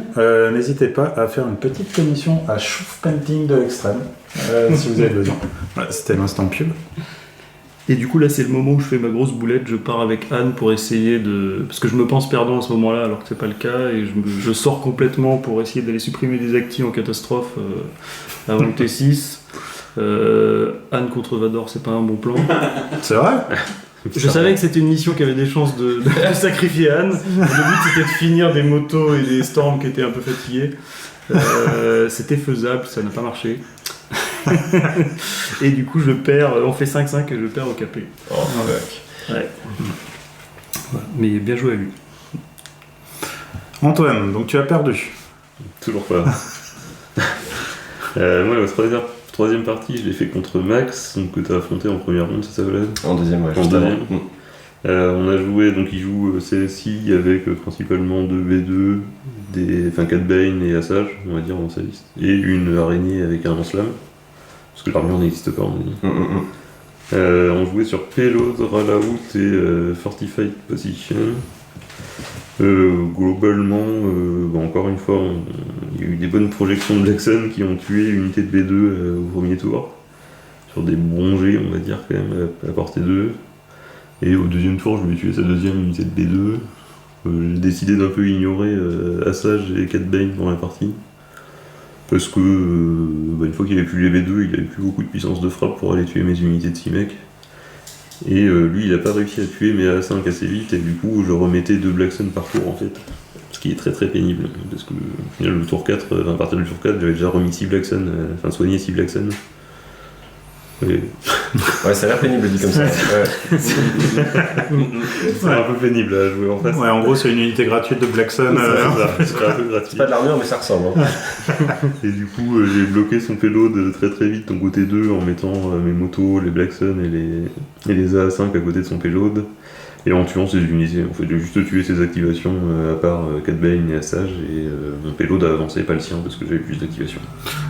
n'hésitez pas à faire une petite commission à Chouf Painting de l'Extrême, si vous avez besoin. Voilà, c'était l'instant pub. Et du coup, là, c'est le moment où je fais ma grosse boulette. Je pars avec Anne pour essayer de. Parce que je me pense perdant à ce moment-là, alors que c'est pas le cas. Et je sors complètement pour essayer d'aller supprimer des actis en catastrophe avant le T6. Anne contre Vador, c'est pas un bon plan. C'est vrai? Je savais que c'était une mission qui avait des chances de sacrifier Anne. Le but c'était de finir des motos et des storms qui étaient un peu fatigués. C'était faisable, ça n'a pas marché. Et du coup je perds, on fait 5-5 et je perds au capé. Oh, fuck. Ouais. Voilà. Mais bien joué à lui. Antoine, donc tu as perdu. Toujours pas. Moi, la troisième partie, je l'ai fait contre Max, donc que tu as affronté en première ronde, c'est ça, Vlad? En deuxième, ouais. En juste deuxième. avant. On a joué, donc il joue CSI avec principalement 2 V2, 4 Bane et Assage, on va dire, dans sa liste, et une araignée avec un lance-flamme, parce que l'armure n'existe pas, on dit. On jouait sur Payload, Ralaout et Fortified Position. Globalement, encore une fois, il y a eu des bonnes projections de Black Sun qui ont tué l'unité de B2 au premier tour, sur des bons jets, on va dire, quand même, à portée 2. Et au deuxième tour, je vais tuer sa 2e unité de B2. J'ai décidé d'un peu ignorer Assage et Cat Bane dans la partie. Parce que, une fois qu'il avait plus les B2, il avait plus beaucoup de puissance de frappe pour aller tuer mes unités de 6 mecs. Et lui, il a pas réussi à tuer mes A5 assez vite, et du coup, je remettais 2 Black Sun par tour en fait. Ce qui est très très pénible, parce que au final, le tour 4, à partir du tour 4, j'avais déjà remis 6 Black Sun, soigné 6 Black Sun. Et... Ouais, ça a l'air pénible dit comme ça. Ouais. c'est un peu pénible à jouer en face. Ouais, en gros, c'est une unité gratuite de Black Sun. C'est un peu gratuit. C'est pas de l'armure, mais ça ressemble. Hein. Et du coup, j'ai bloqué son payload très très vite en côté 2 en mettant mes motos, les Black Sun et les A5 à côté de son payload. Et en tuant ses unités, en fait, j'ai juste tué ses activations, à part Cat Bane et Assage, et mon payload a avancé, pas le sien, parce que j'avais plus d'activations.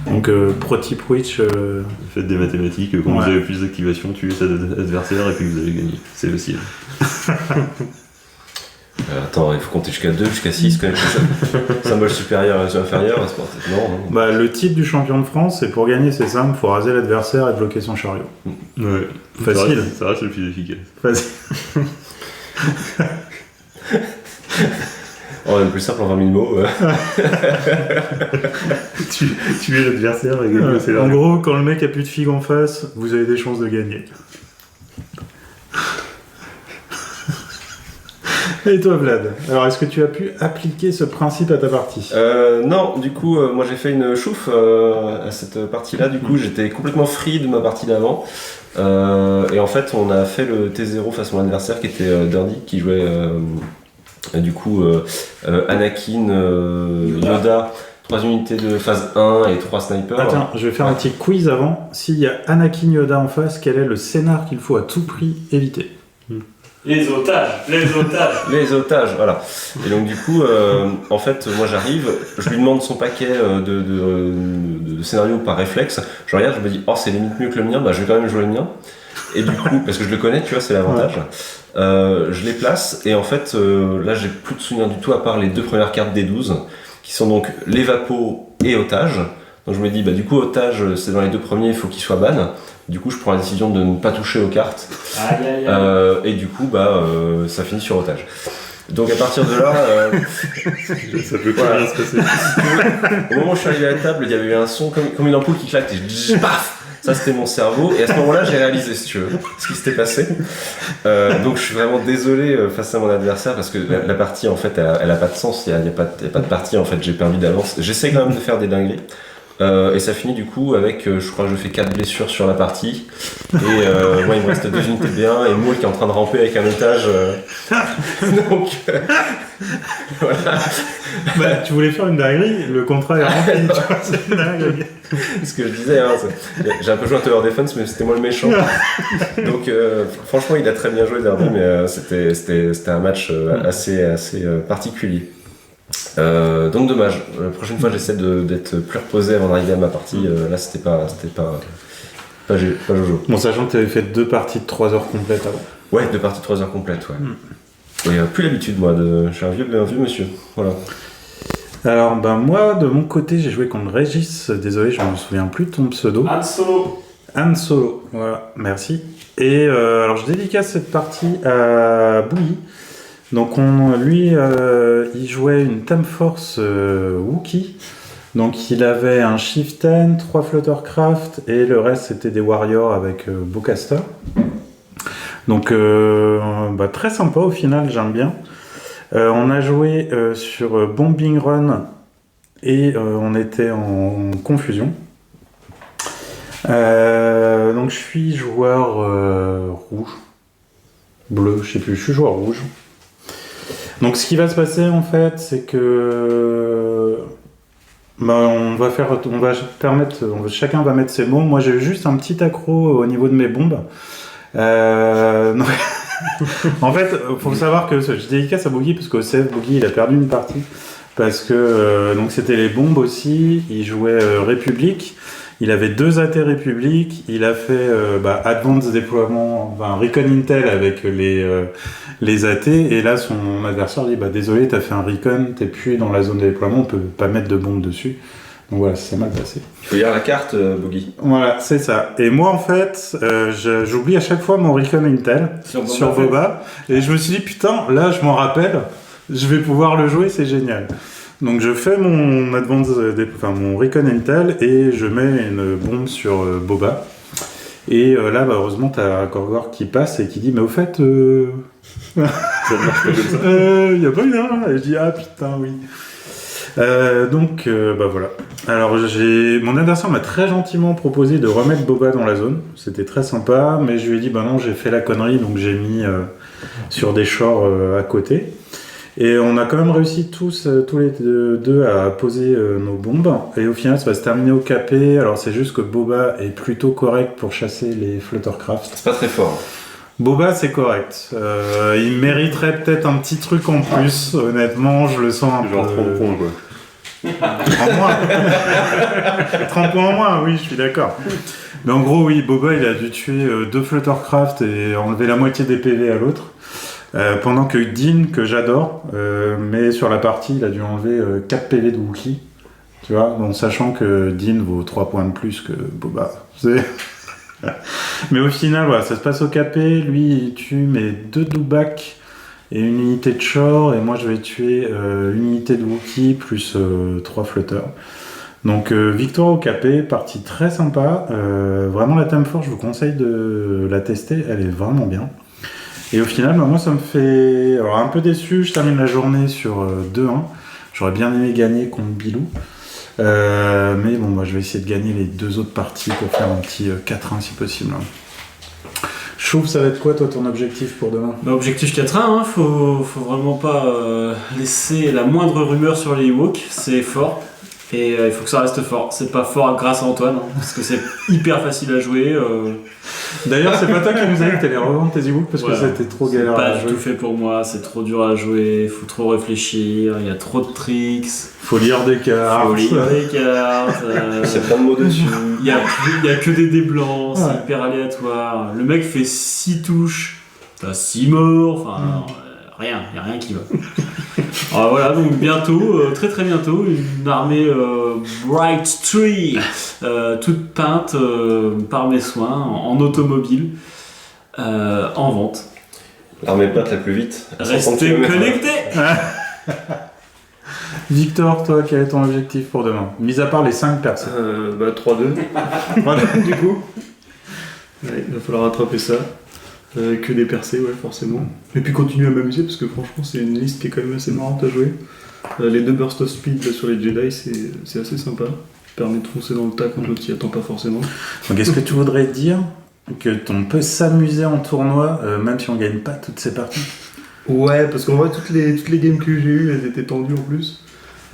Donc, pro tip Witch. Faites des mathématiques, quand vous avez plus d'activations, tuez cet adversaire, et puis vous allez gagner. C'est le ciel. Attends, il faut compter jusqu'à 2, jusqu'à 6, quand même. Symbole supérieur et inférieur, c'est pas... Non, non. Bah, le titre du champion de France, c'est pour gagner, c'est simple, faut raser l'adversaire et bloquer son chariot. Ouais. Facile. Ça reste le plus efficace. Facile. Oh, le plus simple en 20 000 mots. Tuer l'adversaire et gagner, c'est En gros, quand le mec a plus de figues en face, vous avez des chances de gagner. Et toi, Vlad? Alors, est-ce que tu as pu appliquer ce principe à ta partie? Non, du coup, moi j'ai fait une chouffe à cette partie-là. Du coup, j'étais complètement free de ma partie d'avant. Et en fait, on a fait le T0 face à mon adversaire qui était Dirty, qui jouait du coup Anakin, Yoda, 3 unités de phase 1 et 3 snipers. Attends, je vais faire un petit quiz avant. S'il y a Anakin Yoda en face, quel est le scénar qu'il faut à tout prix éviter? Les otages. Les otages, voilà. Et donc du coup, en fait, moi j'arrive, je lui demande son paquet de scénarios par réflexe. Je regarde, je me dis, oh c'est limite mieux que le mien, bah je vais quand même jouer le mien. Et du coup, parce que je le connais, tu vois, c'est l'avantage. Je les place et en fait, là j'ai plus de souvenirs du tout à part les 2 premières cartes des 12, qui sont donc les Vapo et otages. Donc je me dis, bah du coup, otage, c'est dans les 2 premiers, il faut qu'il soit ban. Du coup, je prends la décision de ne pas toucher aux cartes. Aïe, aïe, aïe. Et du coup, ça finit sur otage. Donc à partir de là, Ça peut pas bien se passer. au moment où je suis arrivé à la table, il y avait eu un son comme une ampoule qui claque et je paf. Ça c'était mon cerveau et à ce moment-là j'ai réalisé si tu veux ce qui s'était passé. Donc je suis vraiment désolé face à mon adversaire parce que la partie en fait elle a pas de sens, il y a pas de partie en fait, j'ai perdu d'avance. J'essaie quand même de faire des dingueries. Et ça finit du coup avec, je crois que je fais 4 blessures sur la partie. Et moi il me reste 2 unités de B1 et Maul qui est en train de ramper avec un otage. Donc voilà. Bah, tu voulais faire une dinguerie, le contrat est rempli, tu vois, c'est une dinguerie. Ce que je disais, hein, j'ai un peu joué un Tower Defense, mais c'était moi le méchant. Donc franchement il a très bien joué Derby, mais c'était un match assez particulier. Donc dommage. La prochaine fois j'essaie d'être plus reposé avant d'arriver à ma partie. Là c'était pas Jojo. Bon, sachant que tu avais fait 2 parties de 3 heures complètes avant. Ouais, 2 parties de 3 heures complètes, ouais. Et plus l'habitude moi, je suis un vieux monsieur. Voilà. Alors, ben moi, de mon côté, j'ai joué contre Régis. Désolé, je me souviens plus de ton pseudo. Han Solo. Han Solo, voilà, merci. Et alors, je dédicace cette partie à Bouilly. Donc, lui, il jouait une Tam Force Wookiee. Donc, il avait un Chieftain, 3 Fluttercraft, et le reste, c'était des Warriors avec Bowcaster. Donc, très sympa au final, j'aime bien. On a joué sur Bombing Run et on était en confusion. Donc je suis joueur rouge, bleu, je sais plus, je suis joueur rouge. Donc ce qui va se passer en fait, c'est que chacun va mettre ses bombes. Moi j'ai juste un petit accro au niveau de mes bombes. Donc, en fait, faut savoir que je dédicace à Boogie parce qu'au CF, Boogie il a perdu une partie parce que donc c'était les bombes aussi. Il jouait République, il avait 2 AT République, il a fait Advanced déploiement, Recon Intel avec les AT et là son adversaire dit désolé, t'as fait un Recon, t'es plus dans la zone de déploiement, on peut pas mettre de bombes dessus. Donc voilà, c'est mal passé. Il faut lire la carte, Boogie. Voilà, c'est ça. Et moi, en fait, j'oublie à chaque fois mon Recon Intel sur Boba. Et je me suis dit, putain, là, je m'en rappelle, je vais pouvoir le jouer, c'est génial. Donc, je fais mon mon Recon Intel et je mets une bombe sur Boba. Et là, heureusement, t'as Gorgor qui passe et qui dit, mais au fait, Ça ne marche pas comme ça. y a pas une erreur. Et je dis, ah putain, oui. Donc voilà. Alors mon adversaire m'a très gentiment proposé de remettre Boba dans la zone. C'était très sympa, mais je lui ai dit non, j'ai fait la connerie, donc j'ai mis sur des shores à côté. Et on a quand même réussi tous les deux à poser nos bombes. Et au final, ça va se terminer au capé. Alors c'est juste que Boba est plutôt correct pour chasser les Fluttercraft. C'est pas très fort. Boba, c'est correct. Il mériterait peut-être un petit truc en plus. Honnêtement, je le sens un peu... Genre 30 points, quoi. En moins. 30 points en moins, oui, je suis d'accord. Mais en gros, oui, Boba, il a dû tuer 2 Fluttercraft et enlever la moitié des PV à l'autre. Pendant que Dean, que j'adore, mais sur la partie, il a dû enlever 4 PV de Wookie. Tu vois, bon, sachant que Dean vaut 3 points de plus que Boba. Mais au final, voilà, ça se passe au capé. Lui, il tue mes 2 Dewback et une unité de Shore. Et moi, je vais tuer une unité de Wookie plus 3 flotteurs. Donc, victoire au capé, partie très sympa. Vraiment, la Time Force, je vous conseille de la tester. Elle est vraiment bien. Et au final, moi, ça me fait... Alors, un peu déçu, je termine la journée sur 2-1. J'aurais bien aimé gagner contre Bilou. Mais bon, je vais essayer de gagner les 2 autres parties pour faire un petit 4-1 si possible. Chauve, ça va être quoi, toi, ton objectif pour demain ? Objectif 4-1, faut vraiment pas laisser la moindre rumeur sur les Ewoks, c'est fort. Et il faut que ça reste fort. C'est pas fort grâce à Antoine, parce que c'est hyper facile à jouer. D'ailleurs, c'est pas toi qui nous a dit que t'allais revendre tes e-books parce que c'était trop galère à jouer. C'est pas du tout fait pour moi, c'est trop dur à jouer, faut trop réfléchir, il y a trop de tricks. Faut lire des cartes. C'est plein de mots dessus. Il y a que des dés blancs, c'est hyper aléatoire. Le mec fait 6 touches, t'as 6 morts, rien, y a rien qui va. Alors voilà, donc bientôt, très très bientôt, une armée Bright Tree, toute peinte par mes soins, en automobile, en vente. L'armée peinte la plus vite. Restez connectés. Victor, toi, quel est ton objectif pour demain ? Mis à part les 5 personnes. 3-2. Voilà, du coup. Ouais, il va falloir rattraper ça. Que des percées, ouais, forcément. Et puis continuer à m'amuser parce que franchement, c'est une liste qui est quand même assez marrante à jouer. Les 2 bursts of speed là, sur les Jedi, c'est assez sympa. Ça permet de foncer dans le tas quand l'autre s'y attend pas forcément. Donc, est-ce que tu voudrais dire qu'on peut s'amuser en tournoi, même si on gagne pas toutes ces parties ? Ouais, parce qu'en vrai, toutes les games que j'ai eues, elles étaient tendues en plus.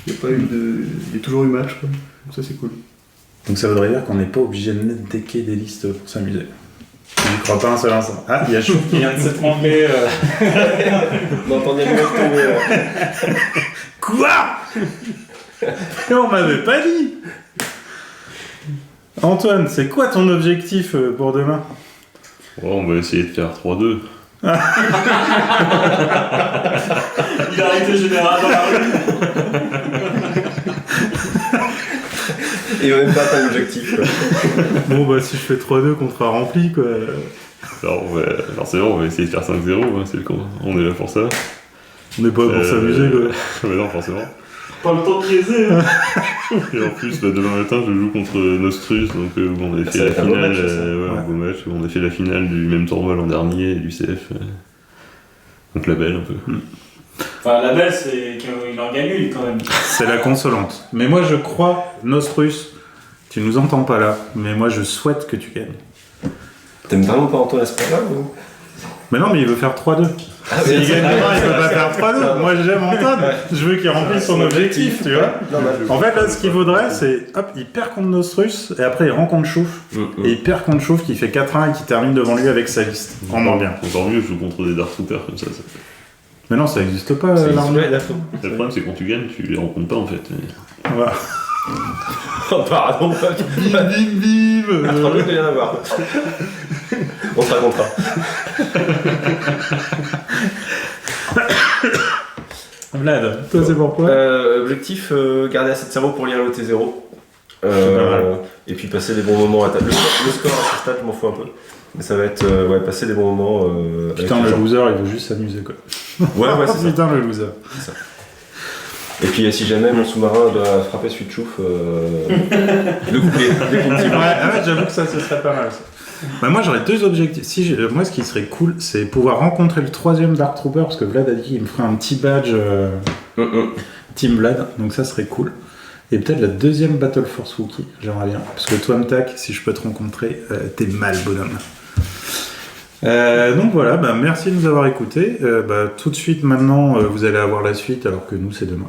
Il y a toujours eu match, quoi. Donc ça, c'est cool. Donc, ça voudrait dire qu'on n'est pas obligé de decker des listes pour s'amuser. Je ne crois pas un seul instant. Ah, il y a Chouf qui vient de s'étrangler. On entendait le mec tomber. Quoi ? Et on m'avait pas dit. Antoine, c'est quoi ton objectif pour demain ? On va essayer de faire 3-2. Il a arrêté général dans la rue. Et on même pas atteint l'objectif. Bon, si je fais 3-2, contrat rempli, quoi. Alors, forcément, on va essayer de faire 5-0, c'est le camp. On est là pour ça. On n'est pas pour s'amuser, quoi. Mais non, forcément. Pas le temps de biaiser. Et en plus, demain matin, je joue contre Nostrus, donc on avait fait la finale. Un beau match. On a fait la finale du même tournoi l'an dernier, du CF. Donc la belle, un peu. La belle, c'est qu'il en gagne une quand même. C'est la consolante. Mais moi, je crois, Nostrus, tu nous entends pas là, mais moi, je souhaite que tu gagnes. T'aimes vraiment pas Antoine à ce point-là ou... Mais non, mais il veut faire 3-2. S'il gagne demain, il peut pas faire 3-2. Moi, j'aime Antoine. Je veux qu'il remplisse son objectif, tu vois. En fait, là, ce qu'il faudrait, c'est, hop, il perd contre Nostrus, et après, il rencontre Chouf, et il perd contre Chouf, qui fait 4-1 et qui termine devant lui avec sa liste. En moins bien. Encore mieux, je joue contre des Dark Troopers comme ça. Mais non, ça n'existe pas, l'armée. Le problème, c'est quand tu gagnes, tu les rencontres pas, en fait. Voilà. Oh, pardon. Bim, bim. Attends, il rien à voir. On se racontera. Vlad, toi, c'est pourquoi Objectif, garder assez de cerveau pour lire le T0. Et puis passer des bons moments à table. Le score à ce stade, je m'en fous un peu. Mais ça va être passer des bons moments. Putain, le loser, il veut juste s'amuser, quoi. Ouais, c'est ça. Putain, le loser. C'est ça. Et puis si jamais mon sous-marin doit frapper celui de Chouf, le couper. Ouais, j'avoue que ça, ce serait pas mal. Ça. Moi, j'aurais 2 objectifs. Moi, ce qui serait cool, c'est pouvoir rencontrer le 3e Dark Trooper, parce que Vlad a dit qu'il me ferait un petit badge Team Vlad, donc ça serait cool. Et peut-être la 2e Battle Force Wookie, j'aimerais bien. Parce que toi, Mtak, si je peux te rencontrer, t'es mal, bonhomme. Donc voilà, merci de nous avoir écoutés. Tout de suite, maintenant, vous allez avoir la suite, alors que nous, c'est demain.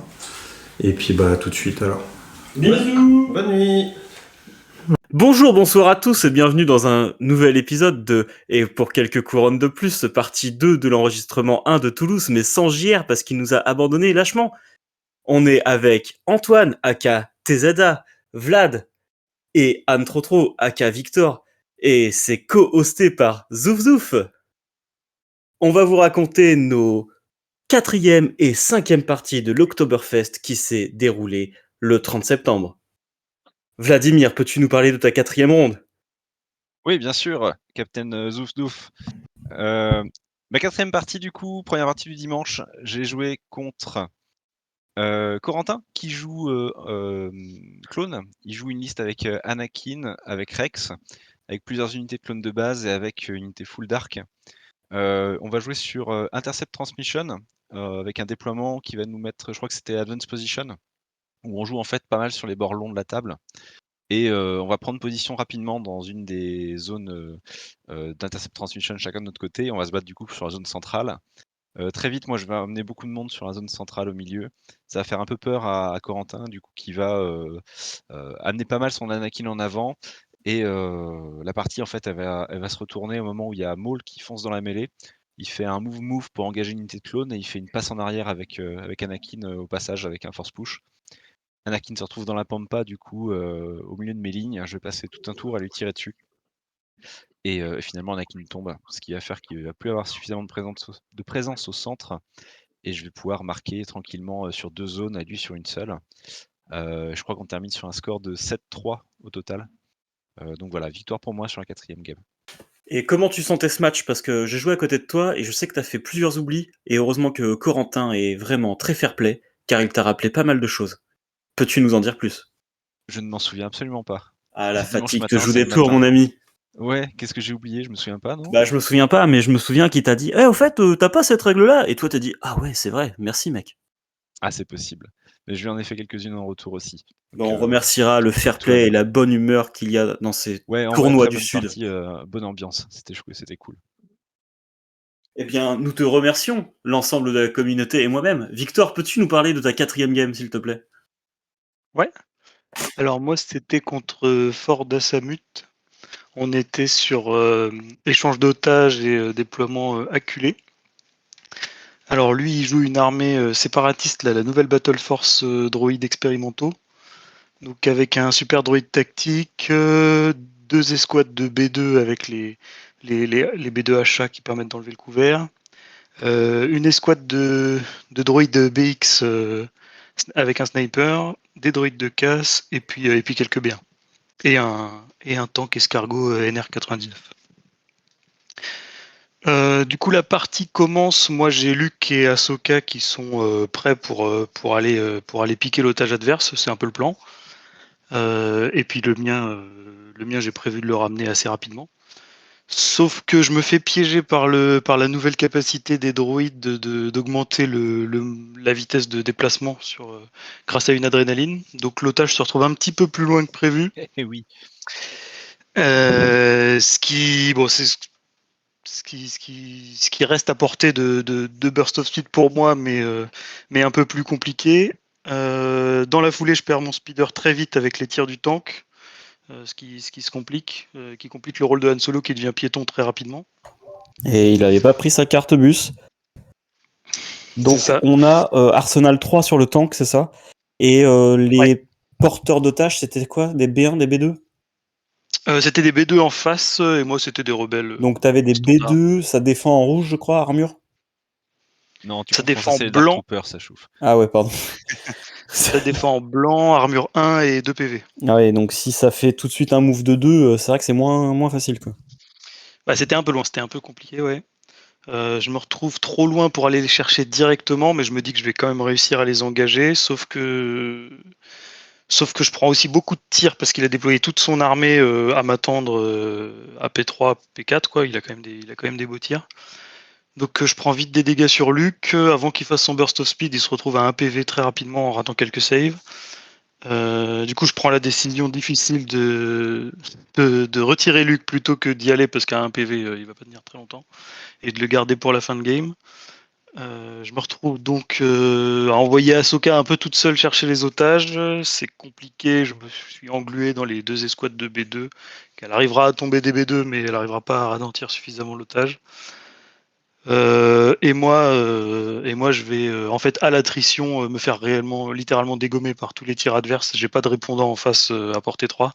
Et puis, tout de suite, alors. Bisous. Bonne nuit. Bonjour, bonsoir à tous et bienvenue dans un nouvel épisode de Et pour quelques couronnes de plus, partie 2 de l'enregistrement 1 de Toulouse, mais sans JR parce qu'il nous a abandonnés lâchement. On est avec Antoine, aka TZA, Vlad et Anne Trotro, aka Victor, et c'est co-hosté par Zouf Zouf. on va vous raconter nos 4e et 5e parties de l'Oktoberfest qui s'est déroulé le 30 septembre. Vladimir, peux-tu nous parler de ta 4e ronde? Oui, bien sûr, Captain Zouf Douf. Ma 4e partie, du coup, première partie du dimanche, j'ai joué contre Corentin qui joue clone. Il joue une liste avec Anakin, avec Rex, avec plusieurs unités de clone de base et avec une unité full dark. On va jouer sur Intercept Transmission avec un déploiement qui va nous mettre, je crois que c'était Advanced Position, où on joue en fait pas mal sur les bords longs de la table. Et on va prendre position rapidement dans une des zones d'Intercept Transmission chacun de notre côté. Et on va se battre du coup sur la zone centrale. Très vite, moi je vais amener beaucoup de monde sur la zone centrale au milieu. Ça va faire un peu peur à Corentin, du coup, qui va amener pas mal son Anakin en avant. Et la partie, en fait, elle va se retourner au moment où il y a Maul qui fonce dans la mêlée. Il fait un move pour engager une unité de clone et il fait une passe en arrière avec Anakin au passage avec un force push. Anakin se retrouve dans la pampa, du coup, au milieu de mes lignes. Je vais passer tout un tour à lui tirer dessus. Et finalement, Anakin tombe, ce qui va faire qu'il ne va plus avoir suffisamment de présence au centre. Et je vais pouvoir marquer tranquillement sur 2 zones, à lui sur une seule. Je crois qu'on termine sur un score de 7-3 au total. Donc voilà, victoire pour moi sur la 4e game. Et comment tu sentais ce match? Parce que j'ai joué à côté de toi et je sais que tu as fait plusieurs oublis. Et heureusement que Corentin est vraiment très fair-play, car il t'a rappelé pas mal de choses. Peux-tu nous en dire plus? Je ne m'en souviens absolument pas. Ah, la Dimanche fatigue te matin, joue c'est des le tours, matin. mon ami. Ouais, qu'est-ce que j'ai oublié? Je me souviens pas, non? Bah, je me souviens pas, mais je me souviens qu'il t'a dit au fait, t'as pas cette règle-là. Et toi, t'as dit ah ouais, c'est vrai, merci, mec. Ah, c'est possible. Mais je lui en ai fait quelques-unes en retour aussi. Bon, Donc, on remerciera le fair tout va play et bien. la bonne humeur qu'il y a dans ces Ouais, en vrai, tournois très du bonne Sud. partie, bonne ambiance. C'était chouette, c'était cool. Eh bien, nous te remercions, l'ensemble de la communauté et moi-même. Victor, peux-tu nous parler de ta 4e game, s'il te plaît? Ouais. Alors moi, c'était contre Ford Assamut. On était sur échange d'otages et déploiement acculé. Alors lui, il joue une armée séparatiste, là, la nouvelle Battle Force droïdes expérimentaux. Donc avec un super droïde tactique, 2 escouades de B2 avec les B2HA qui permettent d'enlever le couvert, une escouade de droïdes BX avec un sniper, des droïdes de casse et puis quelques biens. Et un tank escargot NR99. Du coup, la partie commence. Moi, j'ai Luke et Ahsoka qui sont prêts pour aller piquer l'otage adverse. C'est un peu le plan. Et puis le mien, j'ai prévu de le ramener assez rapidement. Sauf que je me fais piéger par la nouvelle capacité des droïdes d'augmenter la vitesse de déplacement grâce à une adrénaline. Donc l'otage se retrouve un petit peu plus loin que prévu. Eh oui. C'est ce qui reste à portée de Burst of Speed pour moi, mais un peu plus compliqué. Dans la foulée, je perds mon speeder très vite avec les tirs du tank, ce qui se complique, qui complique le rôle de Han Solo qui devient piéton très rapidement. Et il avait pas pris sa carte bus. Donc C'est ça. on a Arsenal 3 sur le tank, c'est ça? Et les porteurs d'otages, c'était quoi? Des B1, des B2? C'était des B2 en face et moi c'était des rebelles. Donc t'avais des standard. B2, ça défend en rouge, je crois, armure? Non, tu Ça confonds, défend c'est les Dark blanc. Troopers, ça chauffe. Ah ouais, pardon. Ça défend en blanc, armure 1 et 2 PV. Ah ouais, donc si ça fait tout de suite un move de 2, c'est vrai que c'est moins facile, quoi. Bah, c'était un peu loin, c'était un peu compliqué, ouais. Je me retrouve trop loin pour aller les chercher directement, mais je me dis que je vais quand même réussir à les engager, sauf que je prends aussi beaucoup de tirs parce qu'il a déployé toute son armée à m'attendre à P3, P4, quoi. Il a quand même des beaux tirs. Donc je prends vite des dégâts sur Luke. Avant qu'il fasse son burst of speed, il se retrouve à 1 PV très rapidement en ratant quelques saves. Du coup, je prends la décision difficile de retirer Luke plutôt que d'y aller parce qu'à 1 PV, il va pas tenir très longtemps, et de le garder pour la fin de game. Je me retrouve donc à envoyer Ahsoka un peu toute seule chercher les otages. C'est compliqué, je me suis englué dans les 2 escouades de B2, qu'elle arrivera à tomber des B2, mais elle n'arrivera pas à ralentir suffisamment l'otage. Et moi, je vais en fait à l'attrition me faire littéralement dégommer par tous les tirs adverses. J'ai pas de répondant en face à portée 3.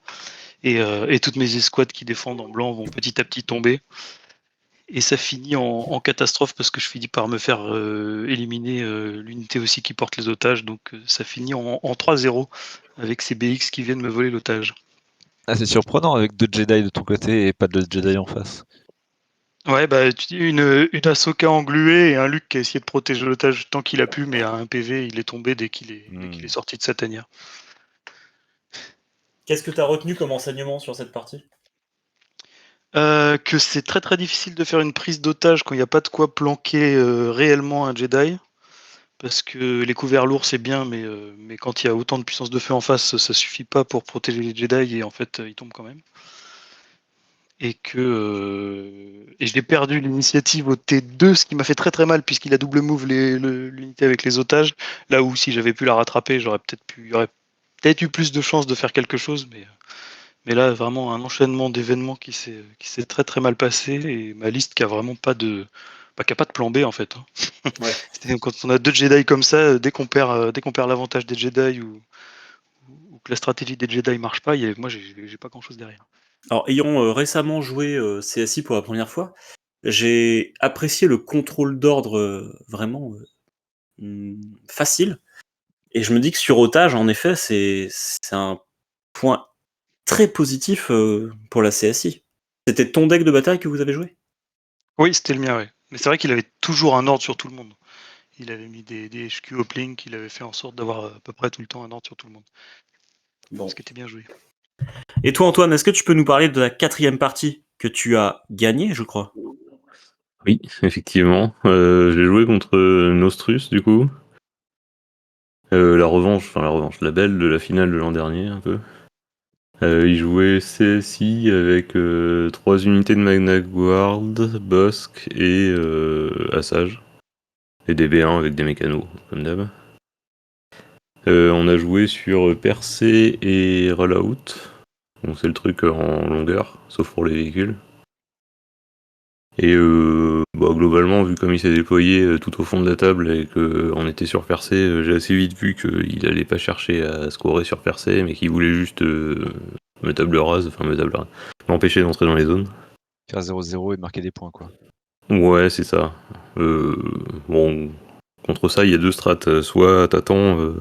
Et toutes mes escouades qui défendent en blanc vont petit à petit tomber. Et ça finit en catastrophe parce que je finis par me faire éliminer l'unité aussi qui porte les otages. Donc ça finit en 3-0 avec ces BX qui viennent me voler l'otage. Ah, c'est surprenant avec 2 Jedi de ton côté et pas de Jedi en face. Ouais, bah tu dis une Ahsoka engluée et un Luke qui a essayé de protéger l'otage tant qu'il a pu, mais à un PV, il est tombé dès qu'il est sorti de sa tanière. Qu'est-ce que tu as retenu comme enseignement sur cette partie? Que c'est très très difficile de faire une prise d'otage quand il n'y a pas de quoi planquer réellement un Jedi. Parce que les couverts lourds c'est bien, mais quand il y a autant de puissance de feu en face, ça suffit pas pour protéger les Jedi et en fait ils tombent quand même. Et je l'ai perdu l'initiative au T2, ce qui m'a fait très très mal puisqu'il a double move l'unité avec les otages. Là où si j'avais pu la rattraper, il y aurait peut-être eu plus de chances de faire quelque chose, mais là vraiment un enchaînement d'événements qui s'est très très mal passé et ma liste qui a vraiment pas de plan B en fait. Ouais. Quand on a 2 Jedi comme ça, dès qu'on perd l'avantage des Jedi ou que la stratégie des Jedi marche pas, moi j'ai pas grand chose derrière. Alors, ayant récemment joué CSI pour la première fois, j'ai apprécié le contrôle d'ordre vraiment facile. Et je me dis que sur otage, en effet, c'est un point très positif pour la CSI. C'était ton deck de bataille que vous avez joué? Oui, c'était le mien, ouais. Mais c'est vrai qu'il avait toujours un ordre sur tout le monde. Il avait mis des HQ au Link, il avait fait en sorte d'avoir à peu près tout le temps un ordre sur tout le monde. Bon. Ce qui était bien joué. Et toi, Antoine, est-ce que tu peux nous parler de la 4e partie que tu as gagnée, je crois? Oui, effectivement. J'ai joué contre Nostrus, du coup. La revanche, la belle de la finale de l'an dernier, un peu. Il jouait CSI avec 3 unités de Magna Guard, Bossk et Assage. Et des B1 avec des mécanos, comme d'hab. On a joué sur Percé et Rollout. Donc c'est le truc en longueur, sauf pour les véhicules. Et globalement, vu comme il s'est déployé tout au fond de la table et qu'on était sur Percé, j'ai assez vite vu qu'il allait pas chercher à scorer sur Percé, mais qu'il voulait juste m'empêcher d'entrer dans les zones. Faire 0-0 et marquer des points, quoi. Ouais, c'est ça. Bon, contre ça, il y a 2 strates. Soit t'attends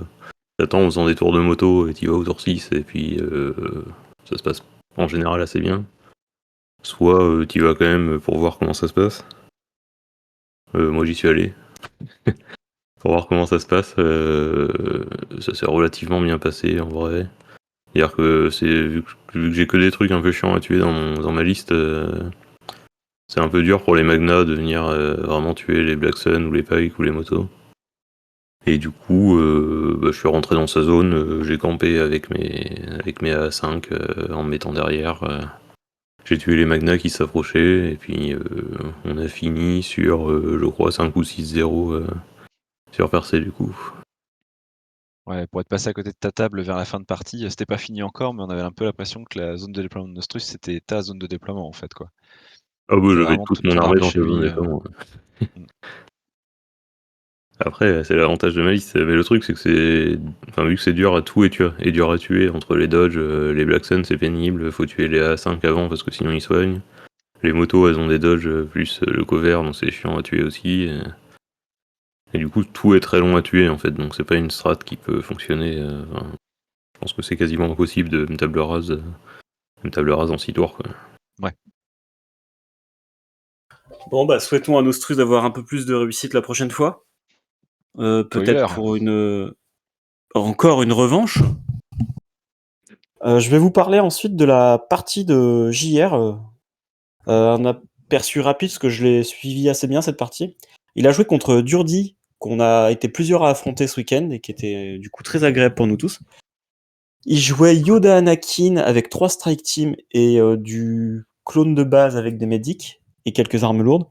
en faisant des tours de moto et t'y vas au tour 6 et puis ça se passe en général assez bien. Soit t'y vas quand même pour voir comment ça se passe. Moi j'y suis allé. Pour voir comment ça se passe. Ça s'est relativement bien passé en vrai. C'est-à-dire que vu que j'ai que des trucs un peu chiants à tuer dans ma liste, c'est un peu dur pour les Magna de venir vraiment tuer les Black Sun ou les Pike ou les motos. Et du coup, je suis rentré dans sa zone, j'ai campé avec mes A5 en me mettant derrière. J'ai tué les Magna qui s'approchaient, et puis on a fini sur, je crois, 5 ou 6-0 sur Percé du coup. Ouais, pour être passé à côté de ta table vers la fin de partie, c'était pas fini encore, mais on avait un peu l'impression que la zone de déploiement de Nostrus, c'était ta zone de déploiement en fait, quoi. Ah bah T'avais j'avais vraiment toute toute mon ton armée armée dans cette zone chenille. déploiement. Après, c'est l'avantage de ma liste, mais le truc c'est que vu que c'est dur à tout et dur à tuer, entre les dodges, les Black Sun c'est pénible, faut tuer les A5 avant parce que sinon ils soignent. Les motos elles ont des dodges plus le cover, donc c'est chiant à tuer aussi. Et du coup tout est très long à tuer en fait, donc c'est pas une strat qui peut fonctionner. Je pense que c'est quasiment impossible de une table rase en 6 tours quoi. Ouais. Bon, bah, souhaitons à Nostrus d'avoir un peu plus de réussite la prochaine fois. Peut-être pour encore une revanche. Je vais vous parler ensuite de la partie de JR. Un aperçu rapide, parce que je l'ai suivi assez bien cette partie. Il a joué contre Durdi, qu'on a été plusieurs à affronter ce week-end, et qui était du coup très agréable pour nous tous. Il jouait Yoda Anakin avec 3 strike teams et du clone de base avec des medics et quelques armes lourdes.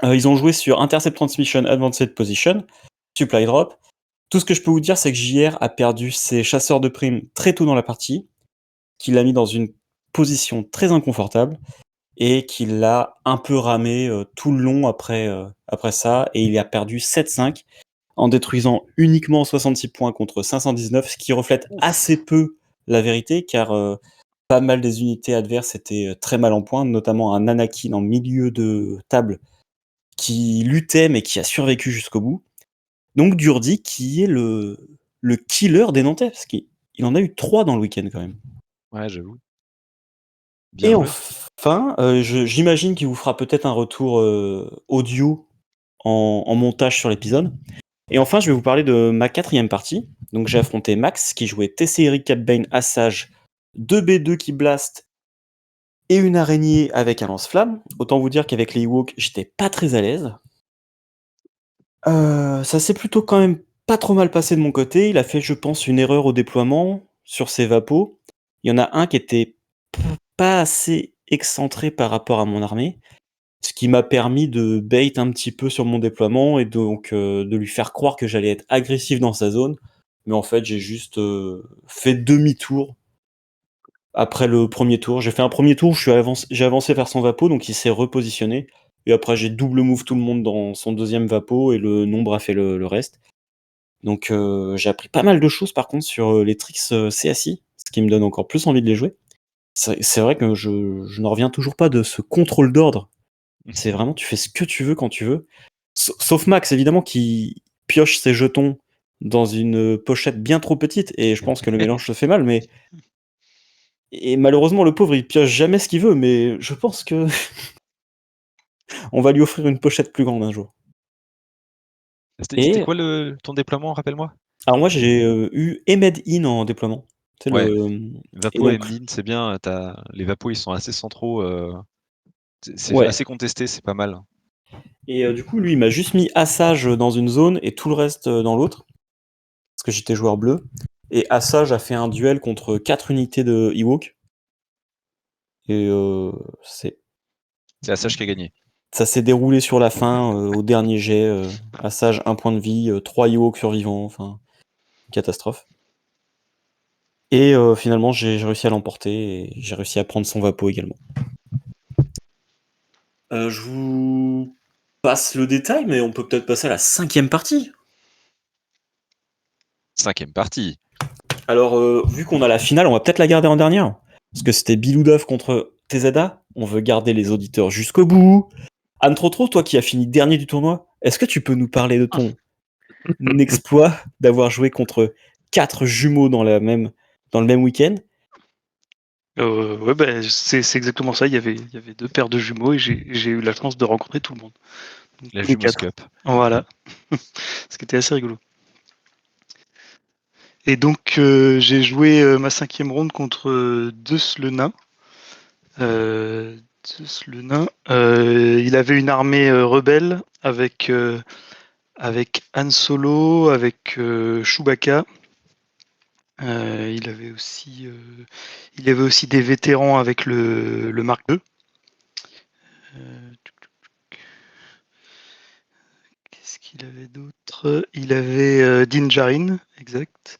Ils ont joué sur Intercept Transmission Advanced Position, Supply Drop. Tout ce que je peux vous dire, c'est que JR a perdu ses chasseurs de primes très tôt dans la partie, qu'il a mis dans une position très inconfortable, et qu'il l'a un peu ramé tout le long après ça, et il a perdu 7-5, en détruisant uniquement 66 points contre 519, ce qui reflète assez peu la vérité, car pas mal des unités adverses étaient très mal en point, notamment un Anakin en milieu de table qui luttait mais qui a survécu jusqu'au bout. Donc Durdi qui est le killer des Nantais, parce qu'il en a eu 3 dans le week-end quand même. Ouais, j'avoue. Bien Et joué. enfin, j'imagine qu'il vous fera peut-être un retour audio en montage sur l'épisode. Et enfin, je vais vous parler de ma 4e partie. Donc j'ai affronté Max qui jouait TCRI Cat Bane Assage, 2 B2 qui blast et une araignée avec un lance-flamme. Autant vous dire qu'avec les Ewoks, j'étais pas très à l'aise. Ça s'est plutôt quand même pas trop mal passé de mon côté. Il a fait, je pense, une erreur au déploiement sur ses vapos. Il y en a un qui était pas assez excentré par rapport à mon armée, ce qui m'a permis de bait un petit peu sur mon déploiement et donc de lui faire croire que j'allais être agressif dans sa zone. Mais en fait, j'ai juste fait demi-tour après le premier tour. J'ai fait un premier tour, j'ai avancé vers son vapo, donc il s'est repositionné. Et après, j'ai double move tout le monde dans son deuxième vapo et le nombre a fait le reste. Donc j'ai appris pas mal de choses par contre sur les tricks CSI, ce qui me donne encore plus envie de les jouer. C'est vrai que je n'en reviens toujours pas de ce contrôle d'ordre. C'est vraiment, tu fais ce que tu veux quand tu veux. Sauf Max, évidemment, qui pioche ses jetons dans une pochette bien trop petite, et je pense que le mélange se fait mal, mais... Et malheureusement, le pauvre, il pioche jamais ce qu'il veut, mais je pense que... on va lui offrir une pochette plus grande un jour. C'était quoi ton déploiement, rappelle-moi? Alors moi, j'ai eu Emed In en déploiement. C'est Ouais. le... Vapo et donc... Mlin, c'est bien. Les vapos, ils sont assez centraux. C'est Ouais. assez contesté, c'est pas mal. Et du coup, lui, il m'a juste mis Assage dans une zone et tout le reste dans l'autre. Parce que j'étais joueur bleu. Et Assage a fait un duel contre 4 unités de Ewok. Et C'est Assage qui a gagné. ça s'est déroulé sur la fin, au dernier jet. Assage, 1 point de vie, 3 Ewok survivants. Enfin, catastrophe. Et finalement, j'ai réussi à l'emporter. Et j'ai réussi à prendre son vapo également. Je vous passe le détail, mais on peut peut-être passer à la 5e partie. 5e partie. Alors, vu qu'on a la finale, on va peut-être la garder en dernière. Parce que c'était Biloudov contre TZA. On veut garder les auditeurs jusqu'au bout. Anne Trotro, toi qui as fini dernier du tournoi, est-ce que tu peux nous parler de ton exploit d'avoir joué contre 4 jumeaux dans le même week-end? Ouais, bah, c'est exactement ça. Il y avait 2 paires de jumeaux et j'ai eu la chance de rencontrer tout le monde. Donc, La tous les 4. Jumoscope. Voilà. Ce qui était assez rigolo. Et donc, j'ai joué ma 5e ronde contre Deus le nain. Deus le nain. Il avait une armée rebelle avec Han Solo, avec Chewbacca. Il avait aussi des vétérans avec le Mark II. Qu'est-ce qu'il avait d'autre? Il avait Din Djarin, exact.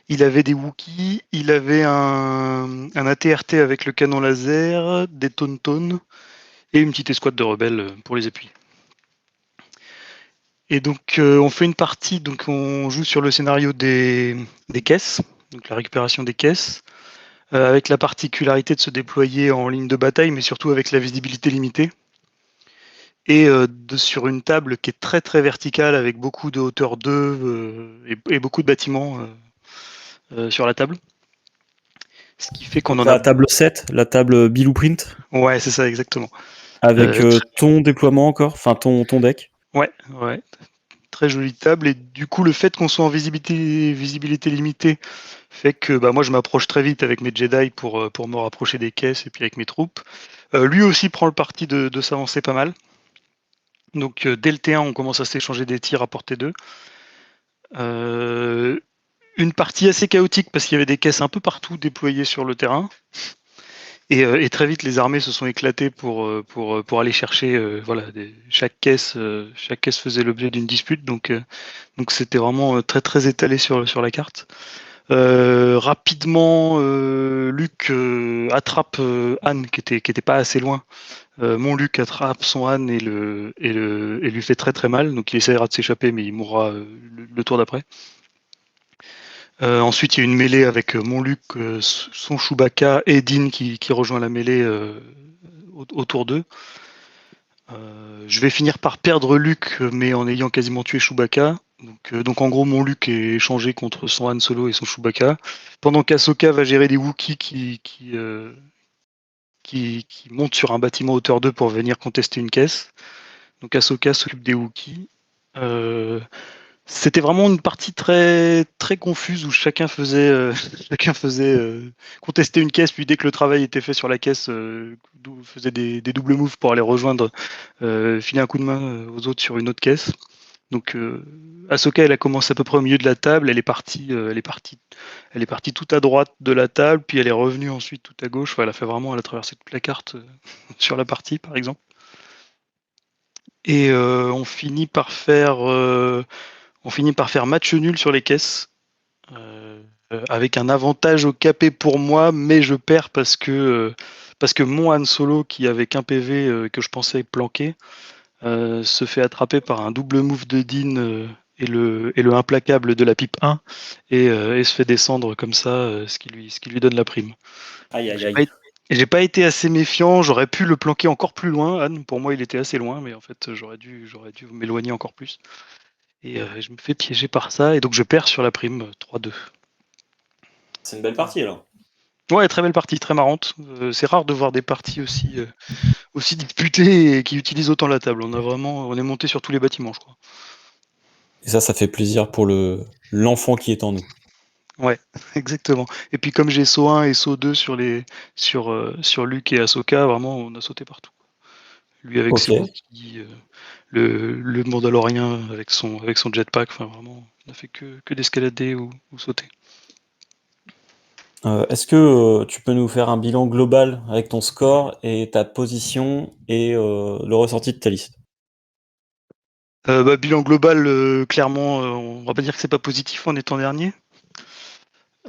Il avait des Wookiees, il avait un AT-RT avec le canon laser, des Tauntauns et une petite escouade de rebelles pour les appuyer. Et donc on fait une partie, donc on joue sur le scénario des caisses, donc la récupération des caisses, avec la particularité de se déployer en ligne de bataille, mais surtout avec la visibilité limitée. Et sur une table qui est très très verticale avec beaucoup de hauteur 2 et beaucoup de bâtiments sur la table. Ce qui fait qu'on en a... La table 7, la table Blueprint, Ouais, c'est ça, exactement. avec ton déploiement encore, enfin ton deck. Ouais. Très jolie table. Et du coup, le fait qu'on soit en visibilité limitée fait que moi, je m'approche très vite avec mes Jedi pour me rapprocher des caisses et puis avec mes troupes. Lui aussi prend le parti de s'avancer pas mal. Donc, dès le T1, on commence à s'échanger des tirs à portée 2. Une partie assez chaotique parce qu'il y avait des caisses un peu partout déployées sur le terrain. Et très vite, les armées se sont éclatées pour aller chercher. Chaque caisse faisait l'objet d'une dispute, donc c'était vraiment très très étalé sur la carte. Rapidement, Luke attrape Anne qui était pas assez loin. Mon Luke attrape son Anne et lui fait très très mal. Donc il essaiera de s'échapper, mais il mourra le tour d'après. Ensuite, il y a une mêlée avec mon Luc, son Chewbacca et Dean qui rejoint la mêlée autour d'eux. Je vais finir par perdre Luke, mais en ayant quasiment tué Chewbacca. Donc en gros, mon Luke est échangé contre son Han Solo et son Chewbacca. Pendant qu'Ahsoka va gérer des Wookiees qui montent sur un bâtiment hauteur 2 pour venir contester une caisse. Donc Ahsoka s'occupe des Wookiees. C'était vraiment une partie très, très confuse où chacun faisait, chacun faisait contester une caisse, puis dès que le travail était fait sur la caisse, faisait des doubles moves pour aller rejoindre, filer un coup de main aux autres sur une autre caisse. Donc Ahsoka, elle a commencé à peu près au milieu de la table, elle est partie tout à droite de la table, puis elle est revenue ensuite tout à gauche. Enfin, elle a traversé toute la carte sur la partie, par exemple. Et on finit par faire match nul sur les caisses, avec un avantage au KP pour moi, mais je perds parce que mon Han Solo, qui avait qu'un PV que je pensais planquer, se fait attraper par un double move de Dean et le implacable de la pipe 1 et se fait descendre comme ça, ce qui lui donne la prime. Aïe, aïe, J'ai aïe. pas, j'ai pas été assez méfiant, j'aurais pu le planquer encore plus loin. Han, pour moi, il était assez loin, mais en fait, j'aurais dû m'éloigner encore plus. Et je me fais piéger par ça, et donc je perds sur la prime 3-2. C'est une belle partie alors. Ouais, très belle partie, très marrante. C'est rare de voir des parties aussi disputées et qui utilisent autant la table. On est monté sur tous les bâtiments, je crois. Et ça fait plaisir pour l'enfant qui est en nous. Ouais, exactement. Et puis comme j'ai saut 1 et saut 2 sur Luke et Ahsoka, vraiment on a sauté partout. Lui avec Ok. ses Wookiees, le Mandalorien avec son jetpack, enfin vraiment, on a fait que d'escalader ou sauter. Est-ce que tu peux nous faire un bilan global avec ton score et ta position et le ressorti de ta liste? Bilan global, clairement, on va pas dire que c'est pas positif en étant dernier.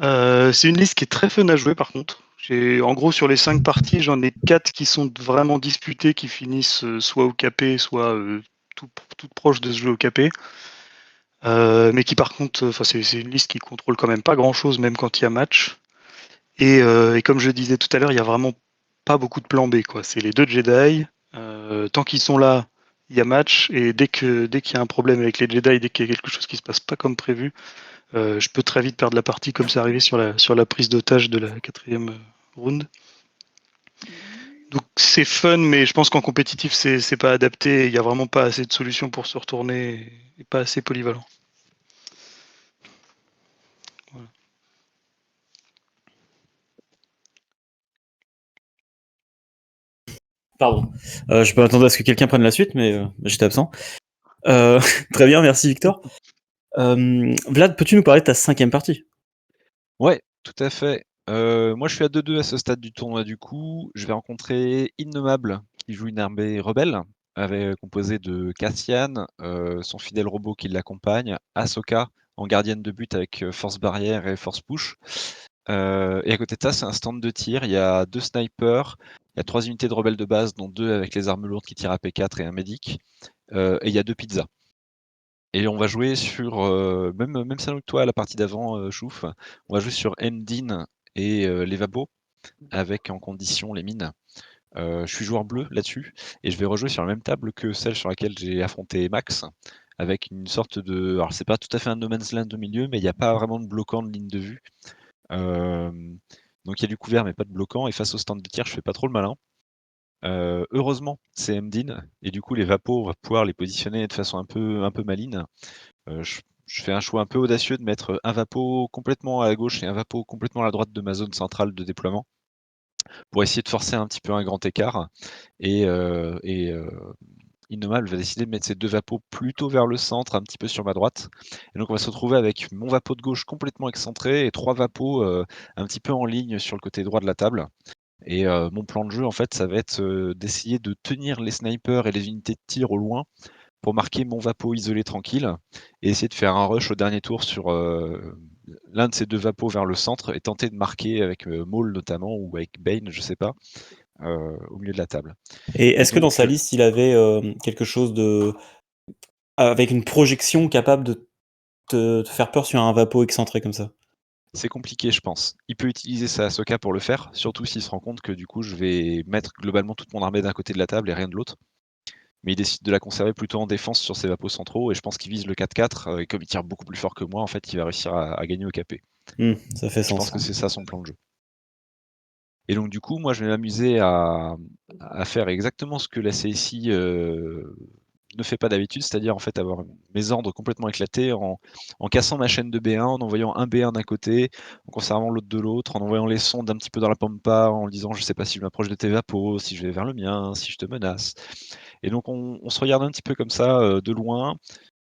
C'est une liste qui est très fun à jouer par contre. En gros, sur les 5 parties, j'en ai 4 qui sont vraiment disputées, qui finissent soit au KP, soit toutes proches de ce jeu au KP. Mais qui par contre, c'est une liste qui contrôle quand même pas grand chose, même quand il y a match. Et comme je disais tout à l'heure, il y a vraiment pas beaucoup de plan B, quoi. C'est les 2 Jedi. Tant qu'ils sont là, il y a match. Et dès qu'il y a un problème avec les Jedi, dès qu'il y a quelque chose qui se passe pas comme prévu, je peux très vite perdre la partie, comme c'est arrivé sur la prise d'otage de la 4e round. Donc c'est fun, mais je pense qu'en compétitif, c'est pas adapté. Il n'y a vraiment pas assez de solutions pour se retourner et pas assez polyvalent. Voilà. Pardon. Je peux attendre à ce que quelqu'un prenne la suite, mais j'étais absent. Très bien, merci Victor. Vlad, peux-tu nous parler de ta 5e partie? Ouais, tout à fait. Moi, je suis à 2-2 à ce stade du tournoi. Du coup, je vais rencontrer Innommable, qui joue une armée rebelle, composée de Cassian, son fidèle robot qui l'accompagne, Ahsoka, en gardienne de but avec force barrière et force push. Et à côté de ça, c'est un stand de tir. Il y a 2 snipers, il y a 3 unités de rebelles de base, dont 2 avec les armes lourdes qui tirent à P4 et un médic. Et il y a 2 pizzas. Et on va jouer sur, même scénario que toi à la partie d'avant, Chouf. On va jouer sur Endin et les Vapos, avec en condition les mines. Je suis joueur bleu là-dessus, et je vais rejouer sur la même table que celle sur laquelle j'ai affronté Max, avec une sorte de... Alors c'est pas tout à fait un no man's land au milieu, mais il n'y a pas vraiment de bloquant de ligne de vue. Donc il y a du couvert mais pas de bloquant, et face au stand de tir, je fais pas trop le malin. Heureusement, c'est Mdin, et du coup les Vapos, on va pouvoir les positionner de façon un peu maligne. Je fais un choix un peu audacieux de mettre un Vapo complètement à la gauche et un Vapo complètement à la droite de ma zone centrale de déploiement, pour essayer de forcer un petit peu un grand écart. Et Innommable va décider de mettre ses 2 Vapos plutôt vers le centre, un petit peu sur ma droite. Et donc on va se retrouver avec mon Vapo de gauche complètement excentré et 3 Vapos un petit peu en ligne sur le côté droit de la table. Et mon plan de jeu, en fait, ça va être d'essayer de tenir les snipers et les unités de tir au loin pour marquer mon Vapo isolé tranquille et essayer de faire un rush au dernier tour sur l'un de ces 2 Vapos vers le centre et tenter de marquer avec Maul notamment, ou avec Bane, je sais pas, au milieu de la table. Et est-ce que dans donc, sa liste, il avait quelque chose avec une projection capable de te faire peur sur un Vapo excentré comme ça? c'est compliqué, je pense. Il peut utiliser sa Ahsoka pour le faire, surtout s'il se rend compte que du coup, je vais mettre globalement toute mon armée d'un côté de la table et rien de l'autre. Mais il décide de la conserver plutôt en défense sur ses vapos centraux, et je pense qu'il vise le 4-4, et comme il tire beaucoup plus fort que moi, en fait, il va réussir à gagner au KP. Ça fait Je sens. pense que c'est ça son plan de jeu. Et donc du coup, moi, je vais m'amuser à faire exactement ce que la CSI ne fait pas d'habitude, c'est-à-dire en fait avoir mes ordres complètement éclatés en cassant ma chaîne de B1, en envoyant un B1 d'un côté, en conservant l'autre de l'autre, en envoyant les sondes un petit peu dans la pampa, en disant je sais pas si je m'approche de tes vapos, si je vais vers le mien, si je te menace. Et donc on se regarde un petit peu comme ça de loin.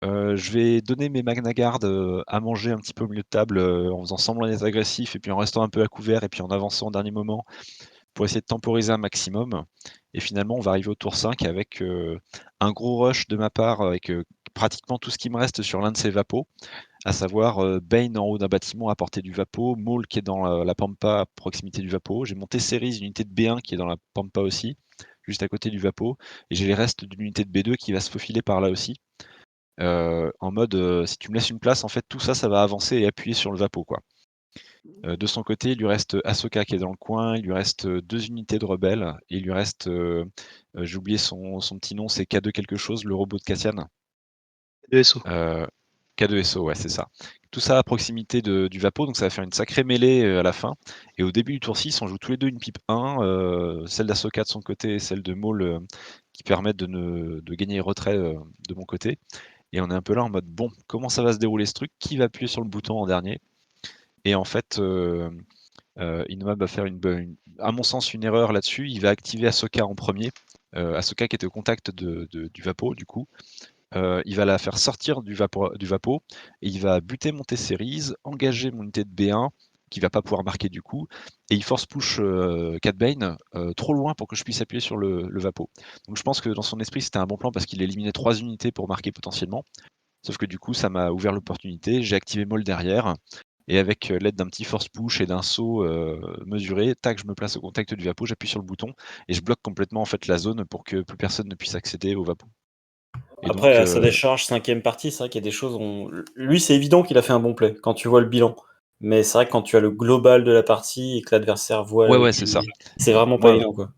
Je vais donner mes Magna Guard à manger un petit peu au milieu de table en faisant semblant d'être agressif et puis en restant un peu à couvert et puis en avançant au dernier moment pour essayer de temporiser un maximum. Et finalement, on va arriver au tour 5 avec un gros rush de ma part avec pratiquement tout ce qui me reste sur l'un de ces vapos, à savoir Bane en haut d'un bâtiment à portée du vapo, Maul qui est dans la pampa à proximité du vapo. J'ai monté Series, une unité de B1 qui est dans la pampa aussi, juste à côté du vapo, et j'ai les restes d'une unité de B2 qui va se faufiler par là aussi. En mode si tu me laisses une place, en fait, tout ça, ça va avancer et appuyer sur le vapo, quoi. De son côté, il lui reste Ahsoka qui est dans le coin, il lui reste 2 unités de rebelles, et il lui reste, j'ai oublié son petit nom, c'est K2 quelque chose, le robot de Cassian. DSO. K2SO, ouais, c'est ça. Tout ça à proximité du vapo, donc ça va faire une sacrée mêlée à la fin. Et au début du tour 6, on joue tous les deux une pipe 1, celle d'Ahsoka de son côté et celle de Maul qui permettent de gagner retrait de mon côté. Et on est un peu là en mode bon, comment ça va se dérouler ce truc? Qui va appuyer sur le bouton en dernier? Et en fait, Innomab va faire à mon sens une erreur là-dessus. Il va activer Ahsoka en premier. Ahsoka qui était au contact du vapo, du coup. Il va la faire sortir du vapo et il va buter mon T-Series, engager mon unité de B1 qui va pas pouvoir marquer du coup, et il force push Cat Bane trop loin pour que je puisse appuyer sur le vapo. Donc je pense que dans son esprit c'était un bon plan parce qu'il éliminait 3 unités pour marquer potentiellement. Sauf que du coup ça m'a ouvert l'opportunité, j'ai activé Maul derrière, et avec l'aide d'un petit force push et d'un saut mesuré, tac, je me place au contact du vapo, j'appuie sur le bouton et je bloque complètement en fait la zone pour que plus personne ne puisse accéder au vapo. Et Après, donc, à sa décharge, 5ème partie, c'est vrai qu'il y a des choses. Lui, c'est évident qu'il a fait un bon play quand tu vois le bilan. Mais c'est vrai que quand tu as le global de la partie et que l'adversaire voit. ouais, c'est ça. C'est vraiment pas Moi, évident, quoi.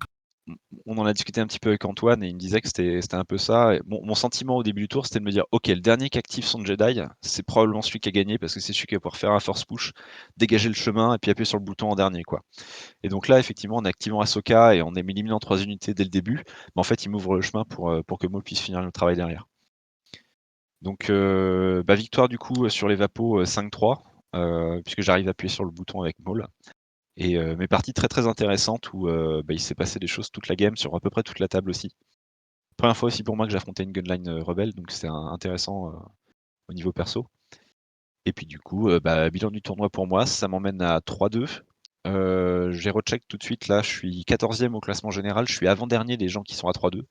on en a discuté un petit peu avec Antoine et il me disait que c'était un peu ça. Et mon sentiment au début du tour, c'était de me dire ok, le dernier qui active son Jedi, c'est probablement celui qui a gagné parce que c'est celui qui va pouvoir faire un force push, dégager le chemin et puis appuyer sur le bouton en dernier, quoi. Et donc là, effectivement, en activant Ahsoka et en éliminant 3 unités dès le début, en fait, il m'ouvre le chemin pour que Maul puisse finir le travail derrière. Donc, victoire du coup sur les vapos 5-3, puisque j'arrive à appuyer sur le bouton avec Maul. Et mes parties très très intéressantes où il s'est passé des choses toute la game sur à peu près toute la table aussi. Première fois aussi pour moi que j'affrontais une gunline rebelle, donc c'était intéressant au niveau perso. Et puis du coup, bilan du tournoi pour moi, ça m'emmène à 3-2. J'ai recheck tout de suite, là je suis 14e au classement général, je suis avant-dernier des gens qui sont à 3-2.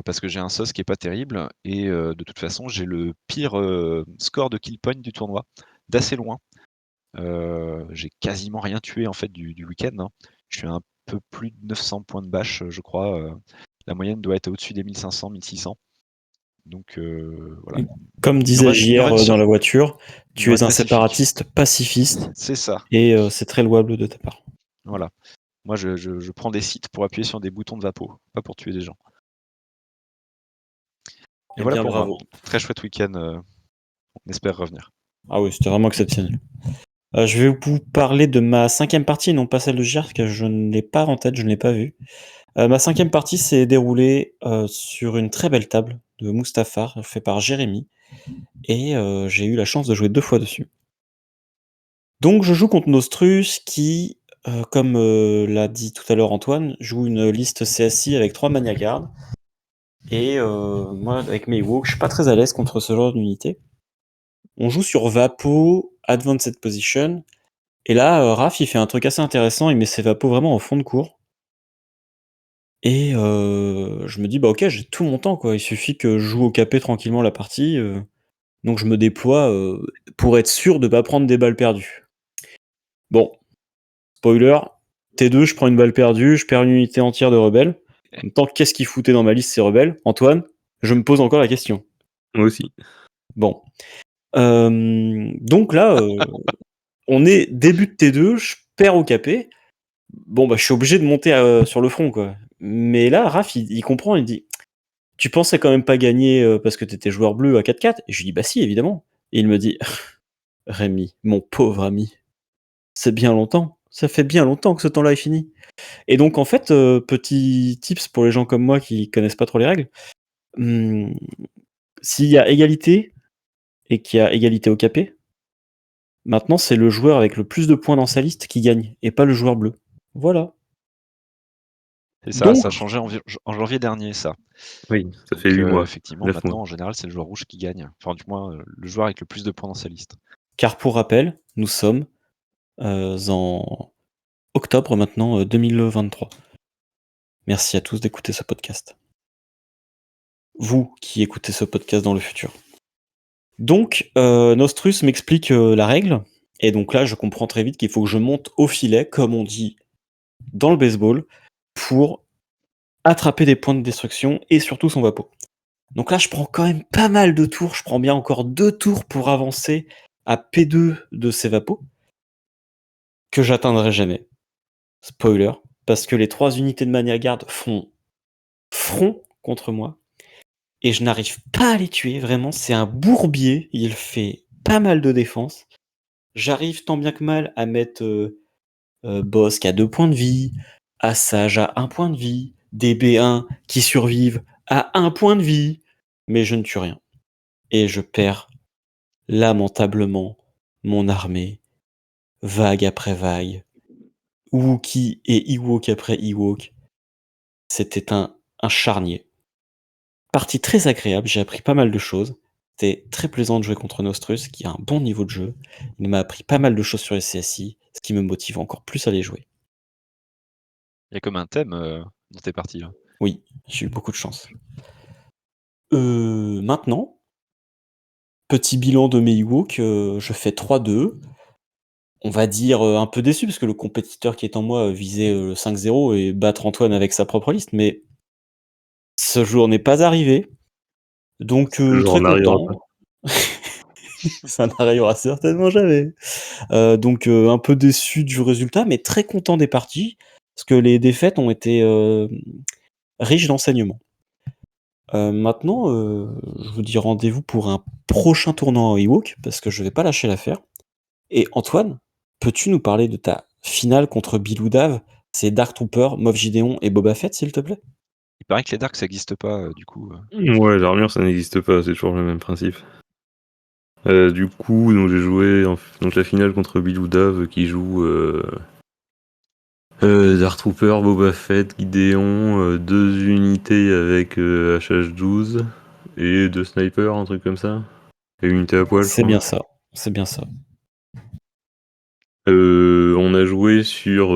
Parce que j'ai un sauce qui est pas terrible, et de toute façon j'ai le pire score de kill point du tournoi, d'assez loin. J'ai quasiment rien tué en fait du week-end, hein. Je suis un peu plus de 900 points de bâche, je crois. La moyenne doit être au-dessus des 1500, 1600. Donc voilà. Comme disait JR dans la voiture, tu es un pacifique. séparatiste pacifiste. C'est ça. Et c'est très louable de ta part. Voilà. Moi je prends des sites pour appuyer sur des boutons de vapo, pas pour tuer des gens. Et voilà pour bravo. moi. Très chouette week-end. On espère revenir. Ah oui, c'était vraiment exceptionnel. Je vais vous parler de ma 5ème partie, non pas celle de JR, parce que je ne l'ai pas en tête, je ne l'ai pas vue. Ma 5ème partie s'est déroulée sur une très belle table de Mustafar, fait par Jérémy, et j'ai eu la chance de jouer 2 fois dessus. Donc je joue contre Nostrus qui, comme l'a dit tout à l'heure Antoine, joue une liste CSI avec 3 Magna Guard. Et moi, avec mes Ewoks, je suis pas très à l'aise contre ce genre d'unité. On joue sur Vapo, Advanced Position, et là, Raph, il fait un truc assez intéressant, il met ses Vapos vraiment au fond de cours. Et je me dis, bah ok, j'ai tout mon temps, quoi. Il suffit que je joue au KP tranquillement la partie. Donc je me déploie pour être sûr de pas prendre des balles perdues. Bon, spoiler, T2, je prends une balle perdue, je perds une unité entière de rebelles. En même temps, qu'est-ce qui foutait dans ma liste ces rebelles? Antoine, je me pose encore la question. Moi aussi. Bon. Donc là, on est début de T2, je perds au capé. Bon, bah, je suis obligé de monter sur le front, quoi. Mais là, Raph, il comprend, il dit tu pensais quand même pas gagner parce que t'étais joueur bleu à 4-4 Et je lui dis bah si, évidemment. Et il me dit Rémi, mon pauvre ami, c'est bien longtemps. Ça fait bien longtemps que ce temps-là est fini. Et donc, en fait, petit tips pour les gens comme moi qui connaissent pas trop les règles. S'il y a égalité et qu'il y a égalité au capé, maintenant c'est le joueur avec le plus de points dans sa liste qui gagne et pas le joueur bleu. Voilà. C'est ça, Donc, ça a changé en janvier dernier, ça. Oui, ça fait Donc, 8 mois. effectivement, 9 maintenant, mois. en général, c'est le joueur rouge qui gagne. Enfin, du moins, le joueur avec le plus de points dans sa liste. car pour rappel, nous sommes en octobre maintenant 2023. Merci à tous d'écouter ce podcast. Vous qui écoutez ce podcast dans le futur. Donc, Nostrus m'explique la règle. Et donc là, je comprends très vite qu'il faut que je monte au filet, comme on dit dans le baseball, pour attraper des points de destruction et surtout son vapeau. Donc là, je prends quand même pas mal de tours. Je prends bien encore 2 tours pour avancer à P2 de ces vapos, que j'atteindrai jamais. Spoiler, parce que les 3 unités de Mania Guard font front contre moi. Et je n'arrive pas à les tuer, vraiment, c'est un bourbier, il fait pas mal de défense. J'arrive tant bien que mal à mettre Bossk à 2 points de vie, Assage à 1 point de vie, des B1 qui survivent à 1 point de vie, mais je ne tue rien. Et je perds lamentablement mon armée, vague après vague, Wookie et Ewok après Ewok. C'était un charnier. Partie très agréable, j'ai appris pas mal de choses. C'était très plaisant de jouer contre Nostrus, qui a un bon niveau de jeu. Il m'a appris pas mal de choses sur les CSI, ce qui me motive encore plus à les jouer. Il y a comme un thème dans tes parties, là. Oui, j'ai eu beaucoup de chance. Maintenant, petit bilan de mes Ewok, je fais 3-2. On va dire un peu déçu, parce que le compétiteur qui est en moi visait le 5-0 et battre Antoine avec sa propre liste, mais ce jour n'est pas arrivé. Donc Ce jour très n'arrivera content. Ça n'arrivera certainement jamais. Donc un peu déçu du résultat, mais très content des parties, parce que les défaites ont été riches d'enseignements. Maintenant, je vous dis rendez-vous pour un prochain tournoi en Ewok, parce que je vais pas lâcher l'affaire. Et Antoine, peux-tu nous parler de ta finale contre Bilou Dave? C'est Dark Trooper, Moff Gideon et Boba Fett, s'il te plaît? Il paraît que les darks, ça n'existe pas, du coup. Ouais, l'armure ça n'existe pas, c'est toujours le même principe. Du coup, donc j'ai joué donc la finale contre Bilou Dave qui joue Dark Trooper, Boba Fett, Gideon, 2 unités avec HH12 et 2 snipers, un truc comme ça. Et une unité à poil, je C'est crois. bien ça, c'est bien ça. On a joué sur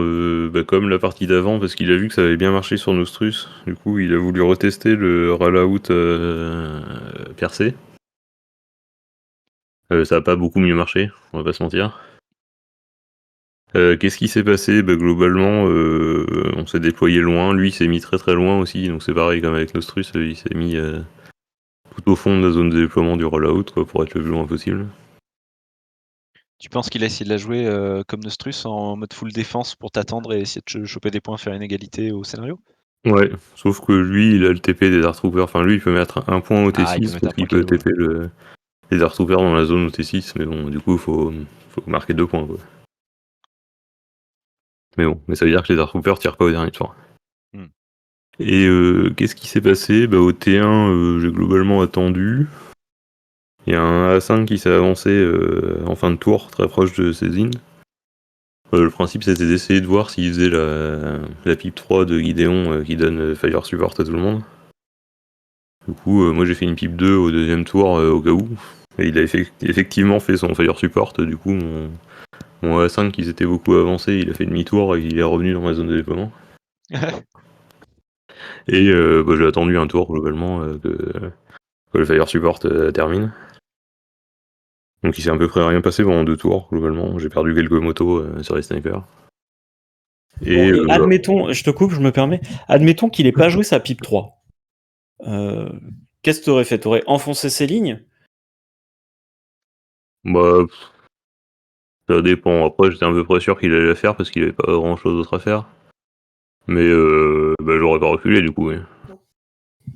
comme la partie d'avant parce qu'il a vu que ça avait bien marché sur Nostrus. Du coup, il a voulu retester le Rallout percé. Ça a pas beaucoup mieux marché, on va pas se mentir. Qu'est-ce qui s'est passé? Globalement, on s'est déployé loin. Lui, il s'est mis très très loin aussi. Donc c'est pareil comme avec Nostrus, il s'est mis tout au fond de la zone de déploiement du rollout quoi, pour être le plus loin possible. Tu penses qu'il a essayé de la jouer comme Nostrus en mode full défense pour t'attendre et essayer de choper des points, faire une égalité au scénario? Ouais, sauf que lui, il a le TP des Dark Troopers. Enfin, lui, il peut mettre un point au Ah, il peut T6 mettre parce un point qu'il peut cadeau. TP les Dark Troopers dans la zone au T6. Mais bon, du coup, faut marquer 2 points. Quoi. Mais bon, ça veut dire que les Dark Troopers tirent pas au dernier tour. Hmm. Et qu'est-ce qui s'est passé? Au T1, j'ai globalement attendu. Il y a un A5 qui s'est avancé en fin de tour, très proche de Cézine. Le principe, c'était d'essayer de voir s'il faisait la pipe 3 de Gideon qui donne Fire Support à tout le monde. Du coup, moi j'ai fait une pipe 2 au deuxième tour au cas où. Et il a effectivement fait son Fire Support. Du coup, mon A5 qui s'était beaucoup avancé, il a fait demi-tour et il est revenu dans ma zone de déploiement. Et j'ai attendu un tour globalement que le Fire Support termine. Donc il s'est à peu près rien passé pendant 2 tours globalement. J'ai perdu quelques motos sur les snipers. Et, Bon, et admettons, je te coupe, je me permets, admettons qu'il ait pas joué sa pipe 3. Qu'est-ce que tu aurais fait? Tu aurais enfoncé ses lignes? Ça dépend. Après, j'étais un peu près sûr qu'il allait la faire parce qu'il avait pas grand chose d'autre à faire. Mais j'aurais pas reculé du coup. Oui.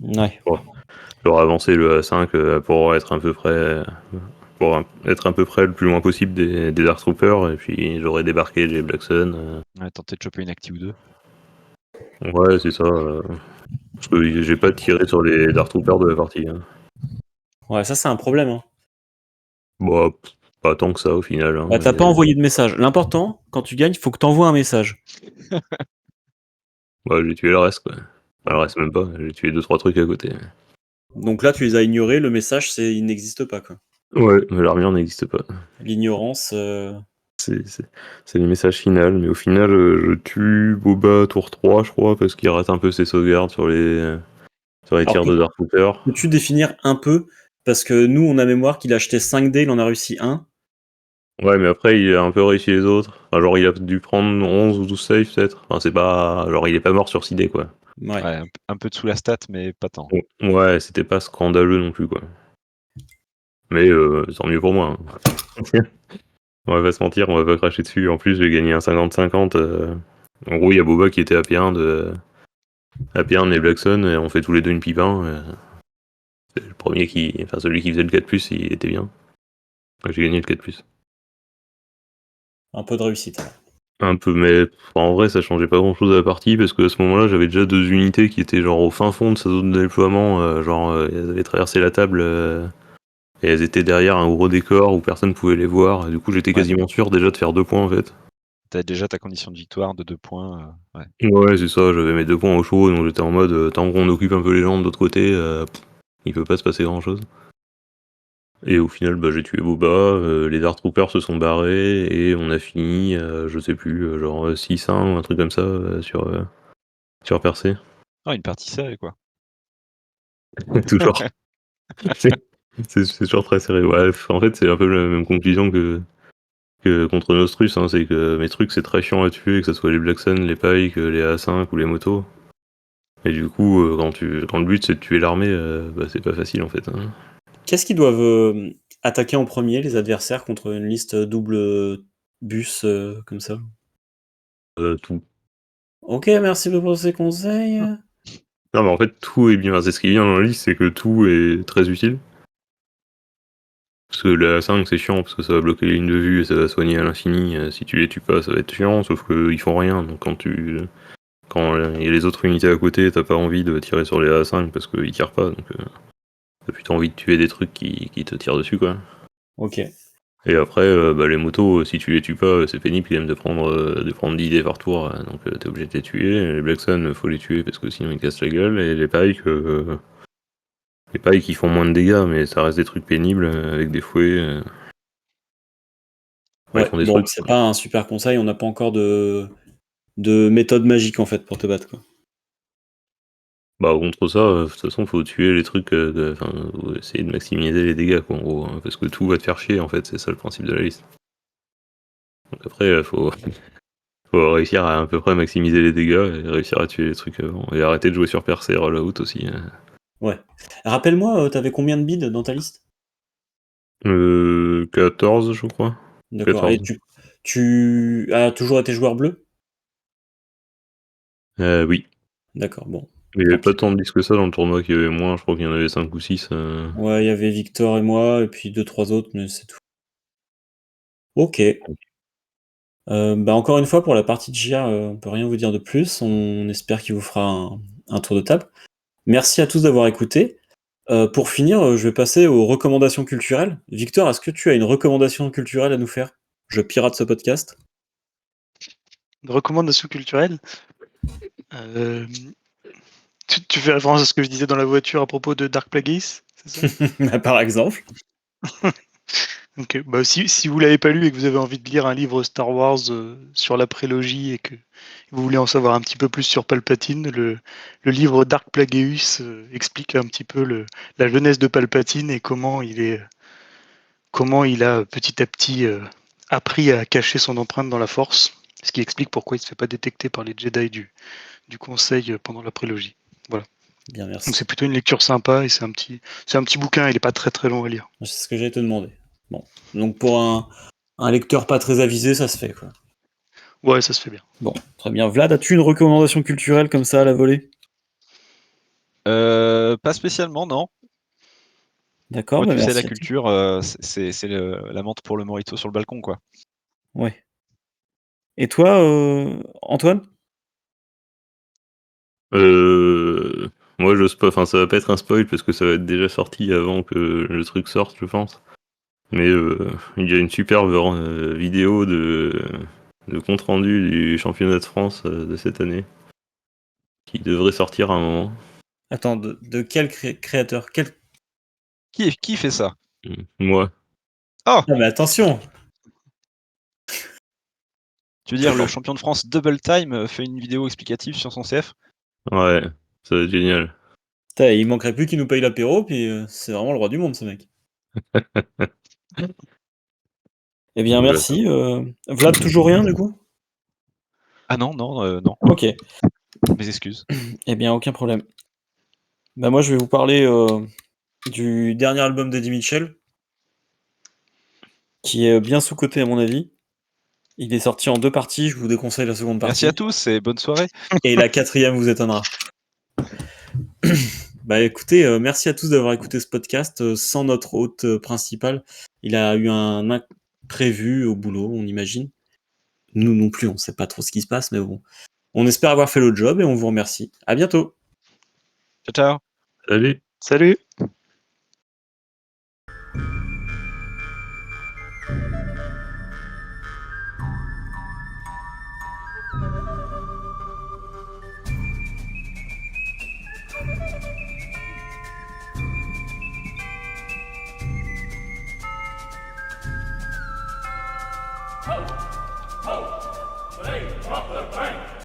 Ouais. J'aurais avancé le A5 pour être à peu près le plus loin possible des Dark Troopers et puis j'aurais débarqué les Black Sun. Ouais, tenter de choper une active ou deux. Ouais, c'est ça. Parce que j'ai pas tiré sur les Dark Troopers de la partie. Hein. Ouais, ça c'est un problème. Hein. Bah, pas tant que ça au final. Hein, Bah, t'as pas envoyé de message. L'important, quand tu gagnes, il faut que t'envoies un message. Bah, j'ai tué le reste quoi. Enfin, le reste même pas. J'ai tué 2-3 trucs à côté. Donc là, tu les as ignorés. Le message, il n'existe pas. Quoi. Ouais, mais l'armure n'existe pas. L'ignorance. C'est le message final, mais au final, je tue Boba tour 3, je crois, parce qu'il rate un peu ses sauvegardes sur les tirs de Dark Trooper. Peux-tu définir un peu? Parce que nous, on a mémoire qu'il a acheté 5 dés, il en a réussi un. Ouais, mais après, il a un peu réussi les autres. Enfin, genre, il a dû prendre 11 ou 12 saves, peut-être. Enfin, c'est pas... Genre, il est pas mort sur 6 dés, quoi. Ouais. Ouais, un peu dessous la stat, mais pas tant. Ouais, c'était pas scandaleux non plus, quoi. Mais tant mieux pour moi. Hein. On va pas se mentir, on va pas cracher dessus. En plus, j'ai gagné un 50-50. En gros, il y a Boba qui était AP1 de les Black Sun, et on fait tous les deux une pipe 1. C'est le premier celui qui faisait le 4+, il était bien. J'ai gagné le 4+. Un peu de réussite. Un peu, mais en vrai, ça changeait pas grand chose à la partie parce qu'à ce moment-là, j'avais déjà 2 unités qui étaient genre au fin fond de sa zone de déploiement. Elles avaient traversé la table et elles étaient derrière un gros décor où personne pouvait les voir. Du coup, j'étais quasiment sûr déjà de faire 2 points en fait. T'as déjà ta condition de victoire de 2 points. Ouais. Ouais, c'est ça, j'avais mes 2 points au chaud, donc j'étais en mode tant qu'on occupe un peu les gens de l'autre côté, il peut pas se passer grand chose. Et au final, j'ai tué Boba, les Dark Troopers se sont barrés, et on a fini, je sais plus, genre 6-1 ou un truc comme ça sur Percé. Ah, une partie serrée, quoi. Toujours. C'est toujours très serré. Ouais, en fait, c'est un peu la même conclusion que contre Nostrus, hein, c'est que mes trucs, c'est très chiant à tuer, que ce soit les Black Sun, les Pike, les A5 ou les motos. Et du coup, quand le but c'est de tuer l'armée, c'est pas facile en fait. Hein. Qu'est-ce qu'ils doivent attaquer en premier, les adversaires, contre une liste double bus comme ça? Tout. Ok, merci pour ces conseils. Non, mais en fait, tout est bien. C'est ce qui est bien dans la liste, c'est que tout est très utile. Parce que la 5 c'est chiant, parce que ça va bloquer les lignes de vue et ça va soigner à l'infini. Si tu les tues pas, ça va être chiant, sauf qu'ils font rien. Donc quand il y a les autres unités à côté, t'as pas envie de tirer sur les A5 parce qu'ils tirent pas. Donc t'as plutôt envie de tuer des trucs qui te tirent dessus, quoi. Ok. Et après, les motos, si tu les tues pas, c'est pénible quand même de prendre 10 dés par tour, donc t'es obligé de les tuer. Les Black Sun, faut les tuer parce que sinon ils cassent la gueule. Et les Pike, ils font moins de dégâts, mais ça reste des trucs pénibles avec des fouets. Ouais, Ils font des bon, trucs. c'est pas un super conseil, on n'a pas encore de méthode magique en fait pour te battre. Quoi. Contre ça, de toute façon, faut tuer les trucs, faut essayer de maximiser les dégâts, quoi, en gros, hein, parce que tout va te faire chier, en fait, c'est ça le principe de la liste. Donc après, faut réussir à peu près maximiser les dégâts et réussir à tuer les trucs avant. Et arrêter de jouer sur percé et rollout aussi. Ouais. Rappelle-moi, t'avais combien de bids dans ta liste? 14, je crois. D'accord. 14. Et tu as toujours été joueur bleu? Oui. D'accord, bon. Il n'y avait pas tant de disques que ça dans le tournoi qu'il y avait moins, je crois qu'il y en avait 5 ou 6. Ouais, il y avait Victor et moi, et puis 2-3 autres, mais c'est tout. Ok. Encore une fois, pour la partie de JR, on peut rien vous dire de plus. On espère qu'il vous fera un tour de table. Merci à tous d'avoir écouté. Pour finir, je vais passer aux recommandations culturelles. Victor, est-ce que tu as une recommandation culturelle à nous faire? Je pirate ce podcast. Une recommandation culturelle. Tu fais référence à ce que je disais dans la voiture à propos de Dark Plagueis, c'est ça? Par exemple. Ok, si vous l'avez pas lu et que vous avez envie de lire un livre Star Wars sur la prélogie et que vous voulez en savoir un petit peu plus sur Palpatine, le livre Dark Plagueis explique un petit peu la jeunesse de Palpatine et comment il a petit à petit appris à cacher son empreinte dans la Force, ce qui explique pourquoi il se fait pas détecter par les Jedi du Conseil pendant la prélogie. Voilà. Bien, merci. Donc c'est plutôt une lecture sympa et c'est un petit bouquin, il est pas très très long à lire. C'est ce que j'allais te demander. Bon. Donc pour un Un lecteur pas très avisé, ça se fait, quoi. Ouais, ça se fait bien. Bon, très bien. Vlad, as-tu une recommandation culturelle comme ça à la volée? Pas spécialement, non. D'accord, Moi, bah tu sais, merci la à tous. culture, c'est la menthe pour le morito sur le balcon, quoi. Ouais. Et toi, Antoine? Moi, j'ose pas. Enfin, ça va pas être un spoil parce que ça va être déjà sorti avant que le truc sorte, je pense. Mais il y a une superbe vidéo de compte rendu du championnat de France de cette année qui devrait sortir à un moment. Attends, de quel créateur? Qui fait ça? Moi. Ah, mais attention! Tu veux dire le champion de France Double Time fait une vidéo explicative sur son CF? Ouais, ça va être génial. Putain, il manquerait plus qu'il nous paye l'apéro, puis c'est vraiment le roi du monde, ce mec. Eh bien, Voilà. merci. Vlad, toujours rien, du coup? Ah non, non, non. Ok. Mes excuses. Eh bien, aucun problème. Bah, moi, je vais vous parler du dernier album d'Eddie Mitchell, qui est bien sous-coté à mon avis. Il est sorti en 2 parties, je vous déconseille la seconde Merci partie. à tous et bonne soirée. Et la 4e vous étonnera. Bah écoutez, merci à tous d'avoir écouté ce podcast. Sans notre hôte principal, il a eu un imprévu au boulot, on imagine. Nous non plus, on sait pas trop ce qui se passe, mais bon. On espère avoir fait le job et on vous remercie. À bientôt! Ciao, ciao. Salut. Salut!